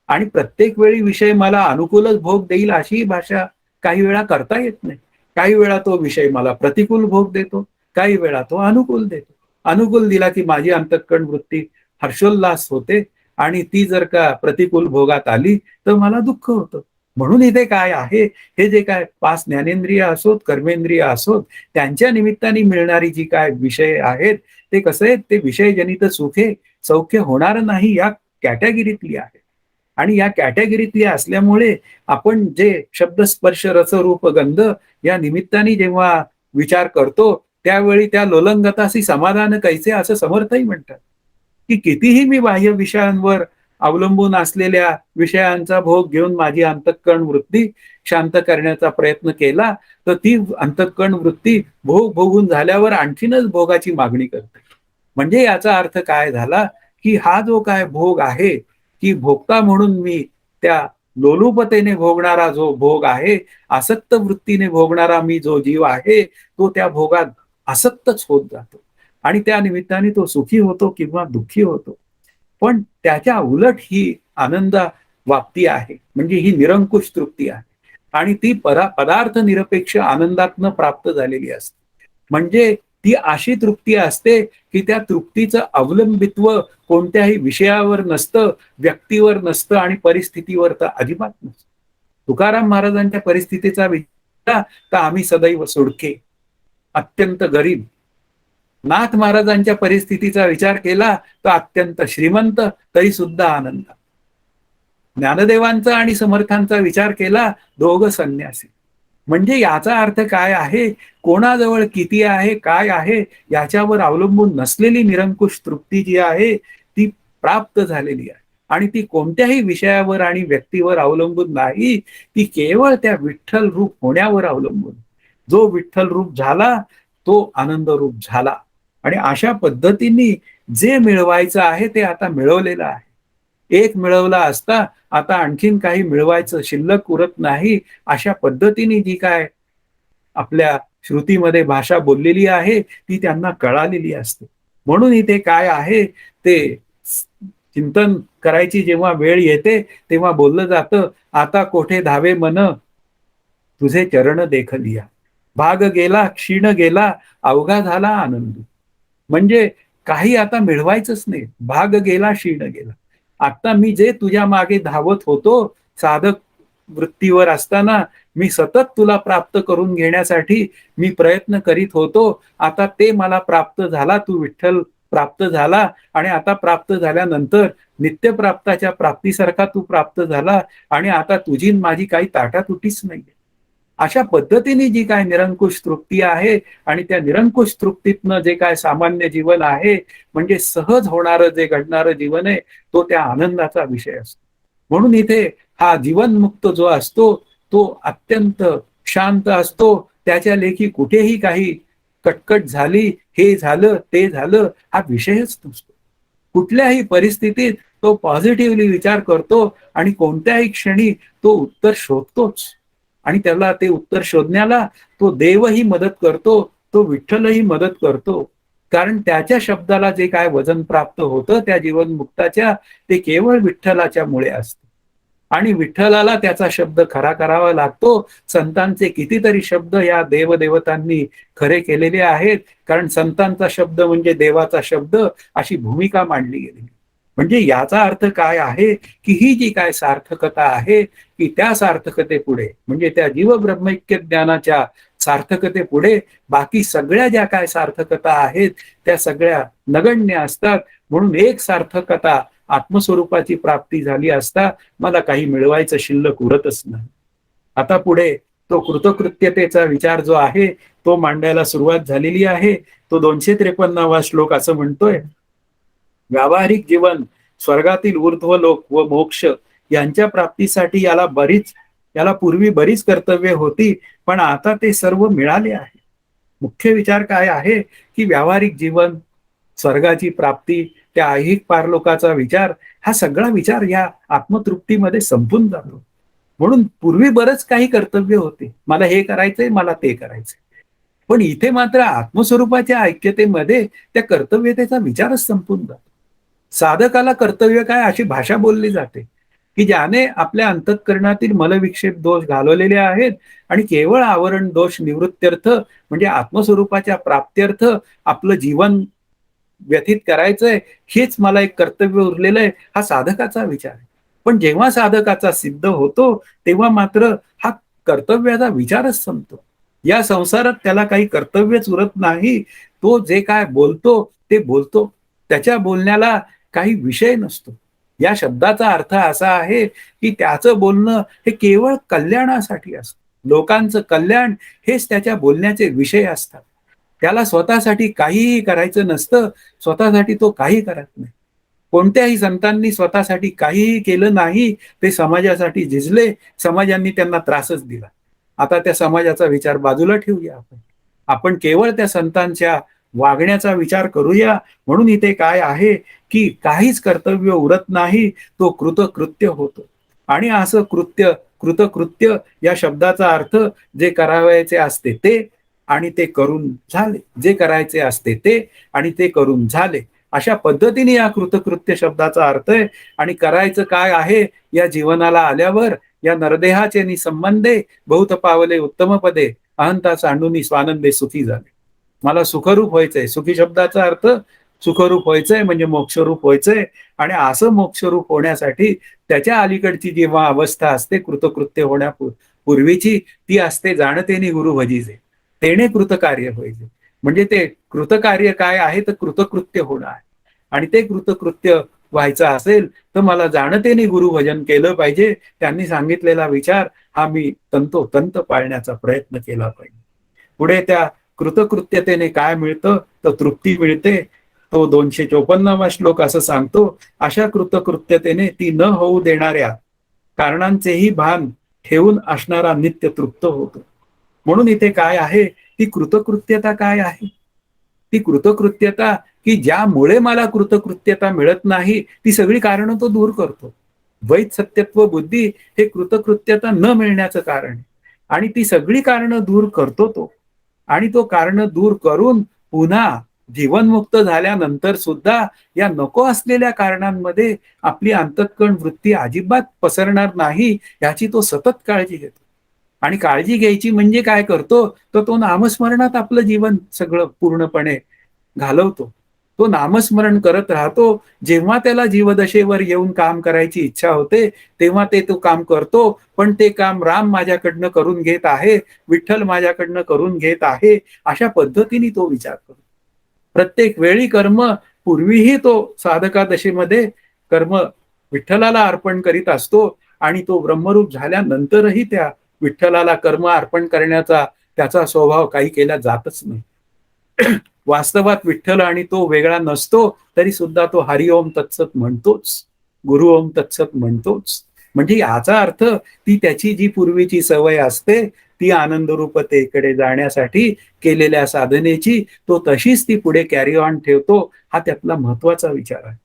आणि प्रत्येक वेळी विषय मला अनुकूलच भोग देईल अशी भाषा काही वेळा करता येत नाही. काही वेळा तो विषय मला प्रतिकूल भोग देतो, काही वेळा तो अनुकूल देतो. अनुकूल दिला की माझी अंतःकरण वृत्ती हर्षोल्लास होते आणि ती जर का प्रतिकूल भोगात आली तर मला दुःख होतं. म्हणून इथे काय आहे, हे जे काय 5 ज्ञानेंद्रिय असोत, कर्मेंद्रिय असोत, त्यांच्या निमित्ताने मिळणारी जी काय विषय आहेत, ते कसं आहे, ते विषयजनित सुखे सौख्य होणार नाही या कॅटेगरीतली आहे. आणि या कॅटेगरीतली असल्यामुळे आपण जे शब्द स्पर्श रस रूप गंध या निमित्ताने जेव्हा विचार करतो, त्यावेळी त्या लोलंगतासी समाधान कैसे असं समर्थही म्हणतात, की कितीही मी बाह्य विषयांवर अवलंबून असलेल्या विषयांचा भोग घेऊन माझी अंतःकरण वृत्ती शांत करण्याचा प्रयत्न केला, तर ती अंतःकरण वृत्ती भोग भोगून झाल्यावर आणखीनच भोगाची मागणी करते. म्हणजे याचा अर्थ काय झाला, की हा जो काय भोग आहे, की भोगता म्हणून मी त्या लोलुपतेने भोगणारा जो भोग आहे, आसक्त वृत्तीने भोगणारा मी जो जीव आहे, तो त्या भोगात आसक्तच होत जातो आणि त्या निमित्ताने तो सुखी होतो किंवा दुःखी होतो. पण त्याच्या उलट ही आनंद वाप्ती आहे, म्हणजे ही निरंकुश तृप्ती आहे आणि ती पदार्थ निरपेक्ष आनंदातनं प्राप्त झालेली असते. म्हणजे ती अशी तृप्ती असते, की त्या तृप्तीचं अवलंबित्व कोणत्याही विषयावर नसतं, व्यक्तीवर नसतं आणि परिस्थितीवर तर अजिबात नसतं. तुकाराम महाराजांच्या परिस्थितीचा विचार तर आम्ही सदैव सोडके, अत्यंत गरीब. नाथ महाराजांच्या परिस्थितीचा विचार केला तर अत्यंत श्रीमंत, तरी सुद्धा आनंद. ज्ञानदेवांचा आणि समर्थांचा विचार केला, दोघं संन्यासी. म्हणजे याचा अर्थ काय आहे, कोणाजवळ किती आहे, काय आहे याच्यावर अवलंबून नसलेली निरंकुश तृप्ती जी आहे ती प्राप्त झालेली आहे आणि ती कोणत्याही विषयावर आणि व्यक्तीवर अवलंबून नाही, ती केवळ त्या विठ्ठल रूप होण्यावर अवलंबून. जो विठ्ठल रूप झाला तो आनंद रूप झाला आणि अशा पद्धतीने जे मिळवायचं आहे ते आता मिळवलेलं आहे. एक मिळवला असता आता आणखीन काही मिळवायचं शिल्लक उरत नाही. अशा पद्धतीने जी काय आपल्या श्रुतीमध्ये भाषा बोललेली आहे ती त्यांना कळालेली असते. म्हणून इथे काय आहे ते चिंतन करायची जेव्हा वेळ येते तेव्हा बोललं जातं, आता कोठे धावे मन तुझे चरण देखलिया, भाग गेला क्षीण गेला अवघा झाला आनंद. म्हणजे काही आता मिळवायचंच नाही, भाग गेला क्षीण गेला. आता मी जे तुझ्या मागे धावत होतो साधक वृत्तीवर असताना मी सतत तुला प्राप्त करून घेण्यासाठी मी प्रयत्न करीत होतो, आता ते मला प्राप्त झाला, तू विठ्ठल प्राप्त झाला. आणि आता प्राप्त झाल्यानंतर नित्यप्राप्ताच्या प्राप्तीसारखा तू प्राप्त झाला आणि आता तुझी माझी काही ताटातुटीच नाही. अशा पद्धतीने जी काय निरंकुश तृप्ती आहे आणि त्या निरंकुश तृप्तीतनं जे काय सामान्य जीवन आहे म्हणजे सहज होणारं जे घडणारं जीवन आहे तो त्या आनंदाचा विषय असतो. म्हणून इथे हा जीवनमुक्त जो असतो तो अत्यंत शांत असतो. त्याच्या लेखी कुठेही काही कटकट झाली, हे झालं ते झालं हा विषयच नसतो. कुठल्याही परिस्थितीत तो पॉझिटिव्हली विचार करतो आणि कोणत्याही क्षणी तो उत्तर शोधतोच. आणि त्याला ते उत्तर शोधण्याला तो देवही मदत करतो, तो विठ्ठलही मदत करतो. कारण त्याच्या शब्दाला जे काय वजन प्राप्त होतं त्या जीवनमुक्ताच्या ते केवळ विठ्ठलाच्या मुळे असतं. आणि विठ्ठलाला त्याचा शब्द खरा करावा लागतो. संतांचे कितीतरी शब्द या देवदेवतांनी खरे केलेले आहेत. कारण संतांचा शब्द म्हणजे देवाचा शब्द अशी भूमिका मांडली गेली. म्हणजे याचा अर्थ काय आहे की ही जी काय सार्थकता आहे की त्या सार्थकतेपुढे म्हणजे त्या जीव ब्रह्मैक्य ज्ञानाच्या सार्थकतेपुढे बाकी सगळ्या ज्या काय सार्थकता आहेत त्या सगळ्या नगण्य असतात. म्हणून एक सार्थकता आत्मस्वरूपाची प्राप्ती झाली असता मला काही मिळवायचं शिल्लक उरतच नाही. आता पुढे तो कृतकृत्यतेचा विचार जो आहे तो मांडायला सुरुवात झालेली आहे. तो 253वा श्लोक असं म्हणतोय, व्यावहारिक जीवन स्वर्गातील ऊर्ध्व लोक व मोक्ष यांच्या प्राप्तीसाठी याला पूर्वी बरीच कर्तव्ये होती, पण आता ते सर्व मिळाले आहे. मुख्य विचार काय आहे की व्यावहारिक जीवन, स्वर्गाची प्राप्ती, त्या ऐहिक पारलोकाचा विचार हा सगळा विचार या आत्मतृप्तीमध्ये संपून जातो. म्हणून पूर्वी बरंच काही कर्तव्य होते, मला हे करायचंय, मला ते करायचंय. पण इथे मात्र आत्मस्वरूपाच्या ऐक्यतेमध्ये त्या कर्तव्यतेचा विचारच संपून जातो. साधकाला कर्तव्य काय अशी भाषा बोलली जाते की ज्याने आपल्या अंतःकरणातील मलविक्षेप दोष घालवलेले आहेत आणि केवळ आवरण दोष निवृत्त्यर्थ म्हणजे आत्मस्वरूपाच्या प्राप्त्यर्थ आपलं जीवन व्यतीत करायचंय, हेच मला एक कर्तव्य उरलेलं आहे, हा साधकाचा विचार आहे. पण जेव्हा साधकाचा सिद्ध होतो तेव्हा मात्र हा कर्तव्याचा विचारच संपतो. या संसारात त्याला काही कर्तव्यच उरत नाही. तो जे काय बोलतो ते बोलतो, त्याच्या बोलण्याला काही विषय नसतो. या शब्दाचा अर्थ असा आहे की त्याचं बोलणं हे केवळ कल्याणासाठी असतं. लोकांचं कल्याण हेच त्याच्या बोलण्याचे विषय असतात. त्याला स्वतःसाठी काहीही करायचं नसतं, स्वतःसाठी तो काही करत नाही. कोणत्याही संतांनी स्वतःसाठी काहीही केलं नाही, ते समाजासाठी झिजले, समाजांनी त्यांना त्रासच दिला. आता त्या समाजाचा विचार बाजूला ठेवूया आपण. आपण केवळ त्या संतांच्या वागण्याचा विचार करूया. म्हणून इथे काय आहे की काहीच कर्तव्य उरत नाही, तो कृतकृत्य होतो. आणि असं कृतकृत्य या शब्दाचा अर्थ जे करावयाचे असते ते आणि ते करून झाले, जे करायचे असते ते आणि ते करून झाले, अशा पद्धतीने या कृतकृत्य शब्दाचा अर्थ आहे. आणि करायचं काय आहे या जीवनाला आल्यावर या नरदेहाचे निसंबंधे बहुत पावले उत्तम पदे अहंता सांडूनी स्वानंदे सुखी झाले. मला सुखरूप व्हायचंय. सुखी शब्दाचा अर्थ सुखरूप व्हायचंय म्हणजे मोक्षरूप व्हायचंय. आणि असं मोक्षरूप होण्यासाठी त्याच्या अलीकडची जेव्हा अवस्था असते कृतकृत्य होण्यापूर्वीची ती असते जाणतेने गुरु भजीचे, तेने कृतकार्य व्हायचे. म्हणजे ते कृतकार्य काय आहे तर कृतकृत्य होणं आहे. आणि ते कृतकृत्य व्हायचं असेल तर मला जाणतेने गुरुभजन केलं पाहिजे. त्यांनी सांगितलेला विचार हा मी तंतोतंत पाळण्याचा प्रयत्न केला पाहिजे. पुढे त्या कृतकृत्यतेने काय मिळतं तर तृप्ती मिळते. तो 254वा श्लोक असं सांगतो, अशा कृतकृत्यतेने ती न होऊ देणाऱ्या कारणांचेही भान ठेवून असणारा नित्य तृप्त होतो. म्हणून इथे काय आहे ती कृतकृत्यता काय आहे, ती कृतकृत्यता की ज्यामुळे मला कृतकृत्यता मिळत नाही ती सगळी कारणं तो दूर करतो. वैध सत्यत्व बुद्धी हे कृतकृत्यता न मिळण्याचं कारण आहे आणि ती सगळी कारणं दूर करतो तो. आणि तो कारण दूर करून पुन्हा जीवनमुक्त झाल्यानंतर सुद्धा या नको असलेल्या कारणांमध्ये आपली अंतःकरण वृत्ती अजिबात पसरणार नाही याची तो सतत काळजी घेतो. आणि काळजी घ्यायची म्हणजे काय करतो, तर तो नामस्मरणात आपलं जीवन सगळं पूर्णपणे घालवतो. तो नामस्मरण करत राहतो. जेव्हा त्याला जीवदशेवर येऊन काम करायची इच्छा होते, तेव्हा ते तो काम करतो. पण ते काम राम माझ्याकडनं करून घेत आहे, विठ्ठल माझ्याकडनं करून घेत आहे, अशा पद्धतीने तो विचार करतो. प्रत्येक वेळी कर्म पूर्वीही तो साधकादशेमध्ये कर्म विठ्ठलाला अर्पण करीत असतो आणि तो ब्रह्मरूप झाल्यानंतरही त्या विठ्ठलाला कर्म अर्पण करण्याचा त्याचा स्वभाव काही केला जातच नाही. वास्तवात विठ्ठल आणि तो वेगळा नसतो, तरी सुद्धा तो हरिओम तत्सत म्हणतोच, गुरु ओम तत्सत म्हणतोच. म्हणजे याचा अर्थ ती त्याची जी पूर्वीची सवय असते ती आनंदरूपतेकडे जाण्यासाठी केलेल्या साधनेची तो तशीच ती पुढे कॅरी ऑन ठेवतो. हा त्यातला महत्वाचा विचार आहे.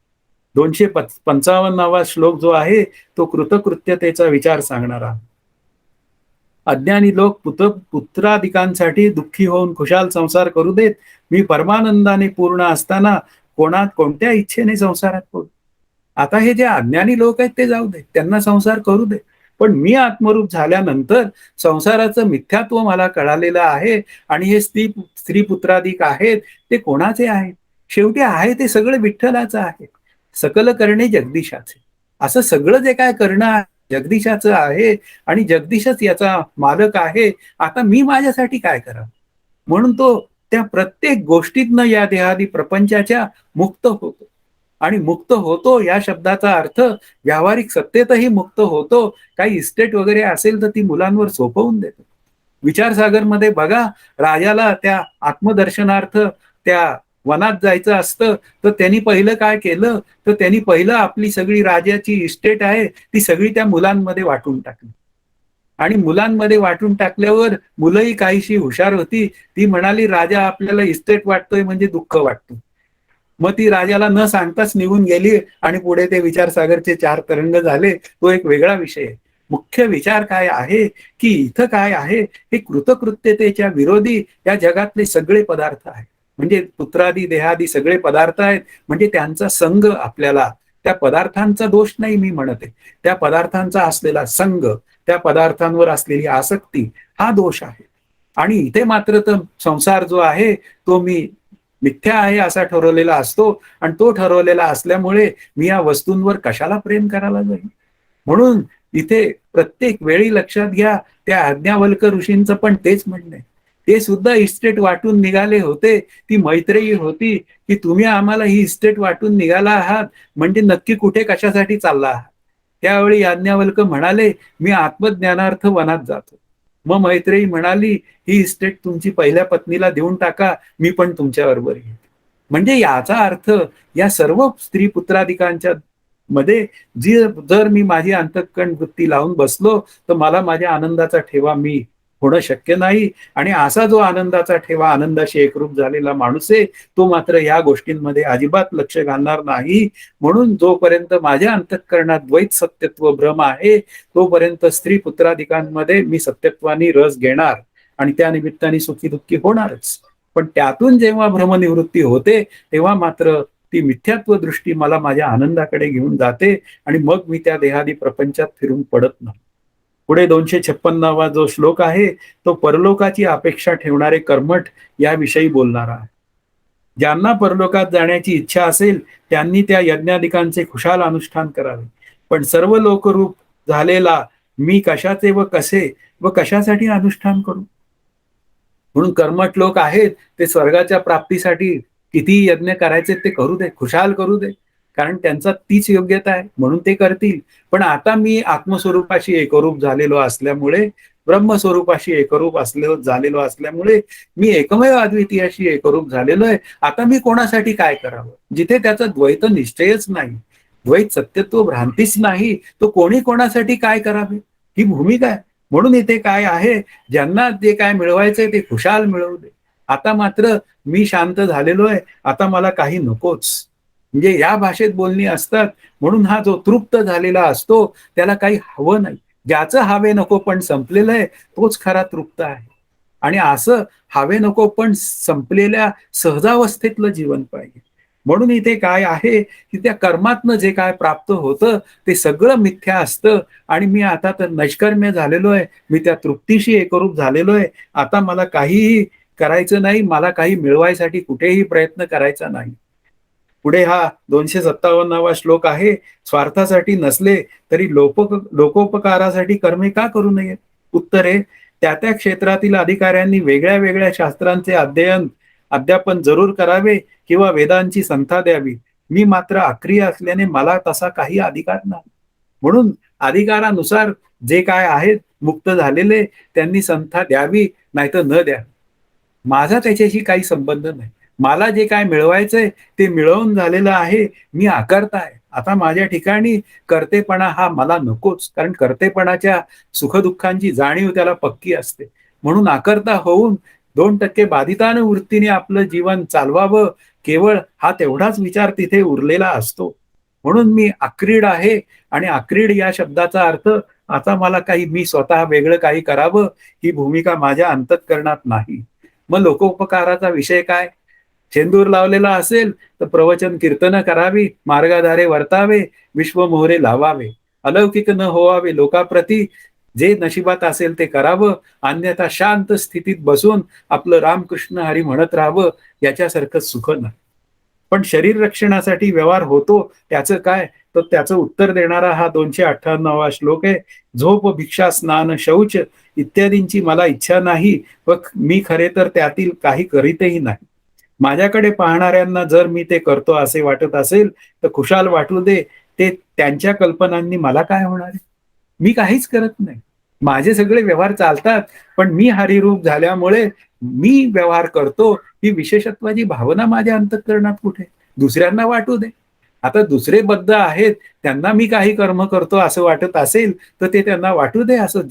255वा श्लोक जो आहे तो कृतकृत्यतेचा विचार सांगणारा. अज्ञानी लोक पुत्राधिकांसाठी दुःखी होऊन खुशाल संसार करू देत. मी परमानंदाने पूर्ण असताना कोणत्या इच्छेने संसारात पडू. आता हे जे अज्ञानी लोक आहेत ते जाऊ दे, त्यांना संसार करू दे. पण मी आत्मरूप झाल्यानंतर संसाराचं मिथ्यात्व मला कळालेलं आहे आणि हे स्त्री पुत्राधिक आहेत ते कोणाचे आहेत? शेवटी आहे ते सगळं विठ्ठलाचं आहे. सकल करणे जगदीशाचे. असं सगळं जे काय करणं आहे जगदीशाचं आहे आणि जगदीशच याचा मालक आहे. आता मी माझ्यासाठी काय करावं? म्हणून तो त्या प्रत्येक गोष्टीतनं या देहादी प्रपंचाच्या मुक्त होतो. आणि मुक्त होतो या शब्दाचा अर्थ व्यावहारिक सत्तेतही मुक्त होतो. काही इस्टेट वगैरे असेल तर ती मुलांवर सोपवून देतो. विचारसागरमध्ये बघा, राजाला त्या आत्मदर्शनार्थ त्या वनात जायचं असतं तर त्यांनी पहिलं काय केलं, तर त्यांनी पहिलं आपली सगळी राजाची इस्टेट आहे ती सगळी त्या मुलांमध्ये वाटून टाकली. आणि मुलांमध्ये वाटून टाकल्यावर मुलंही काहीशी हुशार होती. ती म्हणाली, राजा आपल्याला इस्टेट वाटतोय म्हणजे दुःख वाटतं. मग ती राजाला न सांगताच निघून गेली आणि पुढे ते विचारसागरचे 4 तरंग झाले. तो एक वेगळा विषय आहे. मुख्य विचार काय आहे, की इथं काय आहे, हे कृतकृत्यतेच्या विरोधी या जगातले सगळे पदार्थ आहेत. म्हणजे पुत्रादी देहादी सगळे पदार्थ आहेत. म्हणजे त्यांचा संग आपल्याला, त्या पदार्थांचा दोष नाही मी म्हणते, त्या पदार्थांचा असलेला संग, त्या पदार्थांवर असलेली आसक्ती हा दोष आहे. आणि इथे मात्र तर संसार जो आहे तो मी मिथ्या आहे असा ठरवलेला असतो आणि तो ठरवलेला असल्यामुळे मी या वस्तूंवर कशाला प्रेम करायला जाईल. म्हणून इथे प्रत्येक वेळी लक्षात घ्या, त्या आज्ञावल्क ऋषींचं पण तेच म्हणणं आहे. ते सुद्धा इस्टेट वाटून निघाले होते. ती मैत्रेयी होती की तुम्ही आम्हाला ही इस्टेट वाटून निघाला आहात म्हणजे नक्की कुठे कशासाठी चालला आहात. त्यावेळी याज्ञवल्क म्हणाले, मी आत्मज्ञानार्थ वनात जातो. मग मैत्रेयी म्हणाली, ही इस्टेट तुमची पहिल्या पत्नीला देऊन टाका, मी पण तुमच्या बरोबर येईल. म्हणजे याचा अर्थ या सर्व स्त्री पुत्राधिकांच्या मध्ये जर मी माझी अंतःकरण वृत्ती लावून बसलो तर मला माझ्या आनंदाचा ठेवा मी होणं शक्य नाही. आणि असा जो आनंदाचा ठेवा आनंदाशी एकरूप झालेला माणूस आहे तो मात्र या गोष्टींमध्ये अजिबात लक्ष घालणार नाही. म्हणून जोपर्यंत माझ्या अंतःकरणात द्वैत सत्यत्व भ्रम आहे तोपर्यंत स्त्री पुत्राधिकांमध्ये मी सत्यत्वानी रस घेणार आणि त्या निमित्ताने सुखी दुःखी होणारच. पण त्यातून जेव्हा भ्रमनिवृत्ती होते तेव्हा मात्र ती मिथ्यात्व दृष्टी मला माझ्या आनंदाकडे घेऊन जाते आणि मग मी त्या देहादी प्रपंचात फिरून पडत नाही. पुढे 256वा जो श्लोक आहे तो परलोकाची अपेक्षा ठेवणारे कर्मठ याविषयी बोलणारा आहे. ज्यांना परलोकात जाण्याची इच्छा असेल त्यांनी त्या यज्ञाधिकांचे खुशाल अनुष्ठान करावे. पण सर्व लोकरूप झालेला मी कशाचे व कसे व कशासाठी अनुष्ठान करू. म्हणून कर्मठ लोक आहेत ते स्वर्गाच्या प्राप्तीसाठी किती यज्ञ करायचे ते करू दे, खुशाल करू दे, कारण त्यांचा तीच योग्यता आहे म्हणून ते करतील. पण आता मी आत्मस्वरूपाशी एकरूप झालेलो असल्यामुळे, ब्रह्मस्वरूपाशी एकरूप झालेलो असल्यामुळे, मी एकमेव अद्वितीयाशी एकरूप झालेलो आहे. आता मी कोणासाठी काय करावं. जिथे त्याचा द्वैत निश्चयच नाही, द्वैत सत्यत्व भ्रांतीच नाही, तो कोणी कोणासाठी काय करावे ही भूमिका आहे. म्हणून इथे काय आहे, ज्यांना जे काय मिळवायचंय ते खुशाल मिळवू दे. आता मात्र मी शांत झालेलो आहे, आता मला काही नकोच. म्हणजे या भाषेत बोलणी असतात. म्हणून हा जो तृप्त झालेला असतो त्याला काही हवं नाही. ज्याचं हवे नको पण संपलेलं आहे तोच खरा तृप्त आहे. आणि असं हवे नको पण संपलेल्या सहजावस्थेतलं जीवन पाहिजे. म्हणून इथे काय आहे, की त्या कर्मातनं जे काय प्राप्त होतं ते सगळं मिथ्या असतं आणि मी आता तर नैष्कर्म्य झालेलो आहे. मी त्या तृप्तीशी एकरूप झालेलो आहे. आता मला काहीही करायचं नाही. मला काही मिळवायसाठी कुठेही प्रयत्न करायचा नाही. पुढे हा 257वा श्लोक आहे. स्वार्थासाठी नसले तरी लोकोपकारासाठी कर्मे का करू नये? उत्तर आहे, त्या त्या क्षेत्रातील अधिकाऱ्यांनी वेगळ्या वेगळ्या शास्त्रांचे अध्यापन जरूर करावे किंवा वेदांची संथा द्यावी. मी मात्र अक्रिय असल्याने मला तसा काही अधिकार नाही. म्हणून अधिकारानुसार जे काय आहेत मुक्त झालेले त्यांनी संथा द्यावी नाहीतर न द्यावी. माझा त्याच्याशी काही संबंध नाही. मला जे काय मिळवायचंय ते मिळवून झालेलं आहे. मी अकर्ता आहे. आता माझ्या ठिकाणी कर्तेपणा हा मला नकोच. कारण कर्तेपणाच्या सुखदुःखांची जाणीव त्याला पक्की असते. म्हणून अकर्ता होऊन 2% बाधितानुवृत्तीने आपलं जीवन चालवावं, केवळ हा तेवढाच विचार तिथे उरलेला असतो. म्हणून मी अक्रीड आहे आणि अक्रीड या शब्दाचा अर्थ आता मला काही मी स्वतः वेगळं काही करावं ही भूमिका माझ्या अंतःकरणात नाही. मग लोकोपकाराचा विषय काय? शेंदूर लावलेला असेल तर प्रवचन कीर्तन करावी, मार्गाधारे वर्तावे, विश्वमोहरे लावावे, अलौकिक न होवावे लोकाप्रती, जे नशिबात असेल ते करावं, अन्यथा शांत स्थितीत बसून आपलं रामकृष्ण हरी म्हणत राहावं, याच्यासारखं सुख नाही. पण शरीर रक्षणासाठी व्यवहार होतो त्याचं काय? तर त्याचं उत्तर देणारा हा 258वा श्लोक आहे. झोप, भिक्षा, स्नान, शौच इत्यादींची मला इच्छा नाही व मी खरे तर त्यातील काही करीतही नाही. माझ्याकडे पाहणाऱ्यांना जर मी ते करतो असे वाटत असेल तर खुशाल वाटू दे. ते त्यांच्या कल्पनांनी मला काय होणार आहे? मी काहीच करत नाही. माझे सगळे व्यवहार चालतात, पण मी हरिरूप झाल्यामुळे मी व्यवहार करतो ही विशेषत्वाची भावना माझ्या अंतःकरणात कुठे? दुसऱ्यांना वाटू दे. आता दुसरे बद्ध आहेत, त्यांना मी काही कर्म करतो असं वाटत असेल तर ते त्यांना वाटू दे असं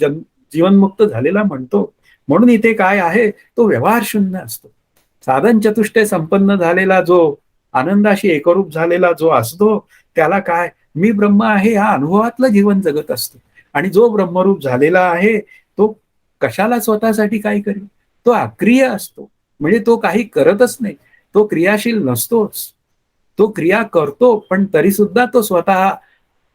जीवनमुक्त झालेला म्हणतो. म्हणून इथे काय आहे, तो व्यवहार शून्य असतो. साधन चतुष्टय संपन्न झालेला जो आनंदाशी एकरूप झालेला जो असतो त्याला काय, मी ब्रह्म आहे हा अनुभवातलं जीवन जगत असतो. आणि जो ब्रह्मरूप झालेला आहे तो कशाला स्वतःसाठी काही करेल? तो अक्रिय असतो. म्हणजे तो काही करतच नाही. तो क्रियाशील नसतोच. तो क्रिया करतो पण तरी सुद्धा तो स्वतः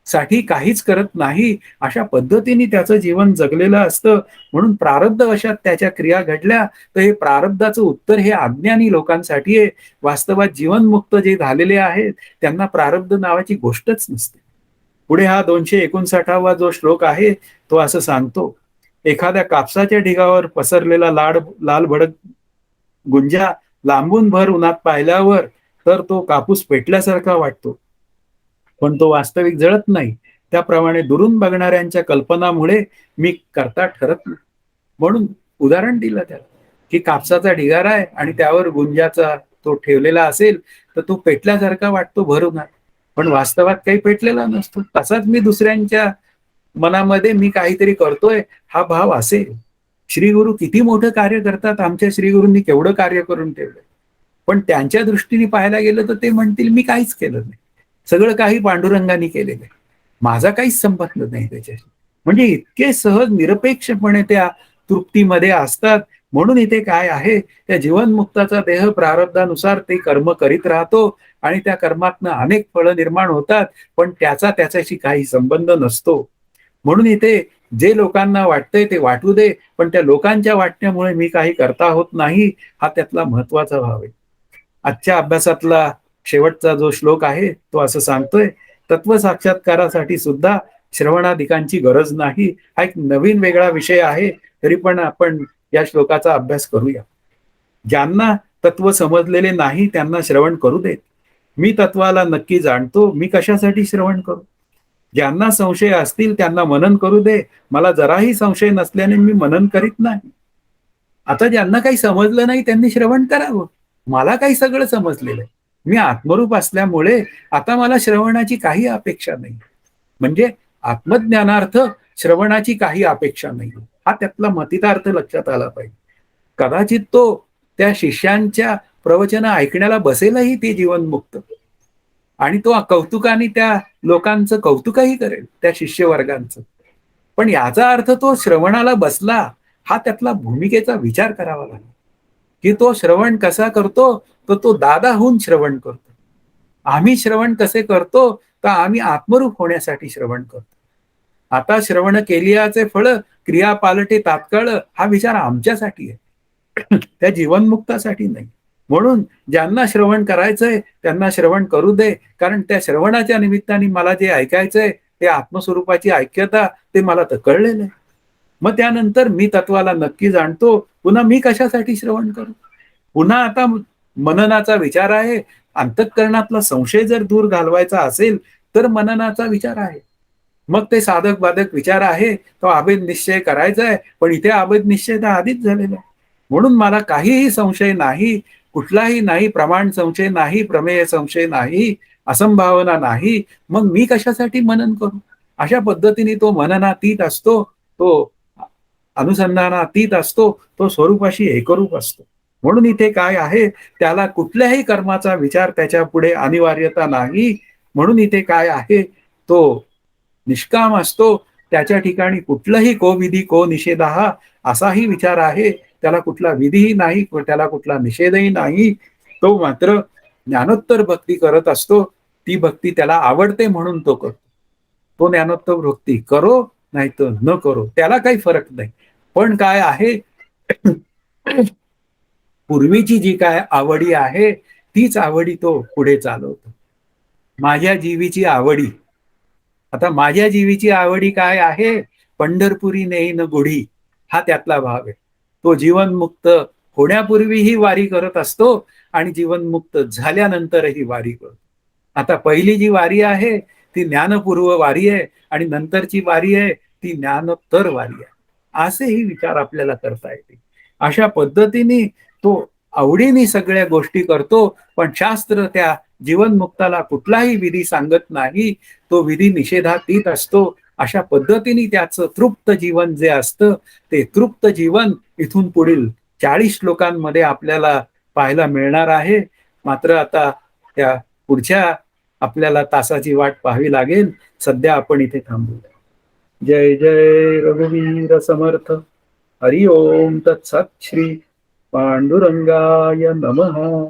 साठी काहीच करत नाही. अशा पद्धतीने त्याचं जीवन जगलेलं असतं. म्हणून प्रारब्ध वशात त्याच्या क्रिया घडल्या तर हे प्रारब्धाचं उत्तर हे अज्ञानी लोकांसाठी आहे. वास्तवात जीवनमुक्त जे झालेले आहेत त्यांना प्रारब्ध नावाची गोष्टच नसते. पुढे हा 259वा जो श्लोक आहे तो असं सांगतो, एखाद्या कापसाच्या ढिगावर पसरलेला लाल भडक गुंजा लांबून भर उन्हात पाहिल्यावर तर तो कापूस पेटल्यासारखा वाटतो, पण तो वास्तविक जळत नाही. त्याप्रमाणे दुरून बघणाऱ्यांच्या कल्पनामुळे मी करता ठरत नाही. म्हणून उदाहरण दिलं त्याला, की कापसाचा ढिगारा आहे आणि त्यावर गुंजाचा तो ठेवलेला असेल तर तो पेटल्यासारखा वाटतो भर उन्हात, पण वास्तवात काही पेटलेला नसतो. तसाच मी दुसऱ्यांच्या मनामध्ये मी काहीतरी करतोय हा भाव असेल. श्री गुरु किती मोठं कार्य करतात, आमच्या श्री गुरूंनी केवढं कार्य करून ठेवलंय, पण त्यांच्या दृष्टीने पाहायला गेलं तर ते म्हणतील मी काहीच केलं नाही, सगळं काही पांडुरंगाने केलेलं आहे, माझा काहीच संबंध नाही त्याच्याशी. म्हणजे इतके सहज निरपेक्षपणे त्या तृप्तीमध्ये असतात. म्हणून इथे काय आहे, त्या जीवनमुक्ताचा देह प्रारब्धानुसार ते कर्म करीत राहतो आणि त्या कर्मातनं अनेक फळं निर्माण होतात, पण त्याच्याशी काही संबंध नसतो. म्हणून इथे जे लोकांना वाटतंय ते वाटू दे, पण त्या लोकांच्या वाटण्यामुळे मी काही करता होत नाही, हा त्यातला महत्वाचा भाव आहे. आजच्या अभ्यासातला शेवटचा जो श्लोक आहे तो असं सांगतोय, तत्व साक्षात्कारासाठी सुद्धा श्रवणाधिकांची गरज नाही. हा एक नवीन वेगळा विषय आहे, तरी पण आपण या श्लोकाचा अभ्यास करूया. ज्यांना तत्व समजलेले नाही त्यांना श्रवण करू देत. मी तत्वाला नक्की जाणतो, मी कशासाठी श्रवण करू? ज्यांना संशय असतील त्यांना मनन करू दे. मला जराही संशय नसल्याने मी मनन करीत नाही. आता ज्यांना काही समजलं नाही त्यांनी श्रवण करावं. मला काही सगळं समजलेलं आहे. मी आत्मरूप असल्यामुळे आता मला श्रवणाची काही अपेक्षा नाही. म्हणजे आत्मज्ञानार्थ श्रवणाची काही अपेक्षा नाही, हा त्यातला मतितार्थ लक्षात आला पाहिजे. कदाचित तो त्या शिष्यांच्या प्रवचन ऐकण्याला बसेलही ते जीवनमुक्त, आणि तो कौतुकाने त्या लोकांचं कौतुकही करेल त्या शिष्यवर्गांचं. पण याचा अर्थ तो श्रवणाला बसला हा त्यातला भूमिकेचा विचार करावा लागेल, की तो श्रवण कसा करतो, तर तो दादाहून श्रवण करतो. आम्ही श्रवण कसे करतो, तर आम्ही आत्मरूप होण्यासाठी श्रवण करतो. आता श्रवण केलियाचे फळ क्रिया पालटे तात्काळ हा विचार आमच्यासाठी आहे. त्या जीवनमुक्तासाठी नाही. म्हणून ज्यांना श्रवण करायचंय त्यांना श्रवण करू दे. कारण त्या श्रवणाच्या निमित्ताने मला जे ऐकायचंय ते आत्मस्वरूपाची ऐक्यता ते मला तर कळलेलं आहे. मग त्यानंतर मी तत्वाला नक्की जाणतो. पुन्हा मी कशासाठी श्रवण करू? पुन्हा आता मननाचा विचार आहे. अंतःकरणातला संशय जर दूर घालवायचा असेल तर मननाचा विचार आहे. मग ते साधक बाधक विचार आहे, तो अभेद निश्चय करायचा आहे, पण इथे अभेद निश्चय तर आधीच झालेला आहे. म्हणून मला काहीही संशय नाही, कुठलाही नाही, प्रमाण संशय नाही, प्रमेय संशय नाही, असंभावना नाही. मग मी कशासाठी मनन करू? अशा पद्धतीने तो मननातीत असतो, तो अनुसंधानातीत असतो, तो स्वरूपाशी एकरूप असतो. म्हणून इथे काय आहे, त्याला कुठल्याही कर्माचा विचार त्याच्या पुढे अनिवार्यता नाही. म्हणून इथे काय आहे, तो निष्काम असतो. त्याच्या ठिकाणी कुठलंही को विधी को निषेधः असाही विचार आहे. त्याला कुठला विधीही नाही, त्याला कुठला निषेधही नाही. तो मात्र ज्ञानोत्तर भक्ती करत असतो. ती भक्ती त्याला आवडते म्हणून तो करतो. तो ज्ञानोत्तर भक्ती करो नाही तर न करो, त्याला काही फरक नाही. पण काय आहे, पूर्वीची जी काय आवडी आहे तीच आवडी तो पुढे चालवतो. माझ्या जीवीची आवडी, आता माझ्या जीवीची आवडी काय आहे, पंढरपुरी नेईन गुढी, हा त्यातला भाग आहे. तो जीवनमुक्त होण्यापूर्वीही वारी करत असतो आणि जीवनमुक्त झाल्यानंतरही वारी करतो. आता पहिली जी वारी आहे ती ज्ञानपूर्व वारी आहे आणि नंतरची वारी आहे ती ज्ञानोत्तर वारी आहे. असेही विचार आपल्याला करता येते. अशा पद्धतीने तो आवडीने सगळ्या गोष्टी करतो, पण शास्त्र त्या जीवनमुक्ताला कुठलाही विधी सांगत नाही. तो विधी निषेधातीत असतो. अशा पद्धतीने त्याचं तृप्त जीवन जे असतं ते तृप्त जीवन इथून पुढील 40 श्लोकांमध्ये आपल्याला पाहायला मिळणार आहे. मात्र आता त्या पुढच्या आपल्याला तासाची वाट पाहावी लागेल. सध्या आपण इथे थांबू. जय जय रघुवीर समर्थ. हरि ओम तत्सत. श्री पांडुरंगाय नमः.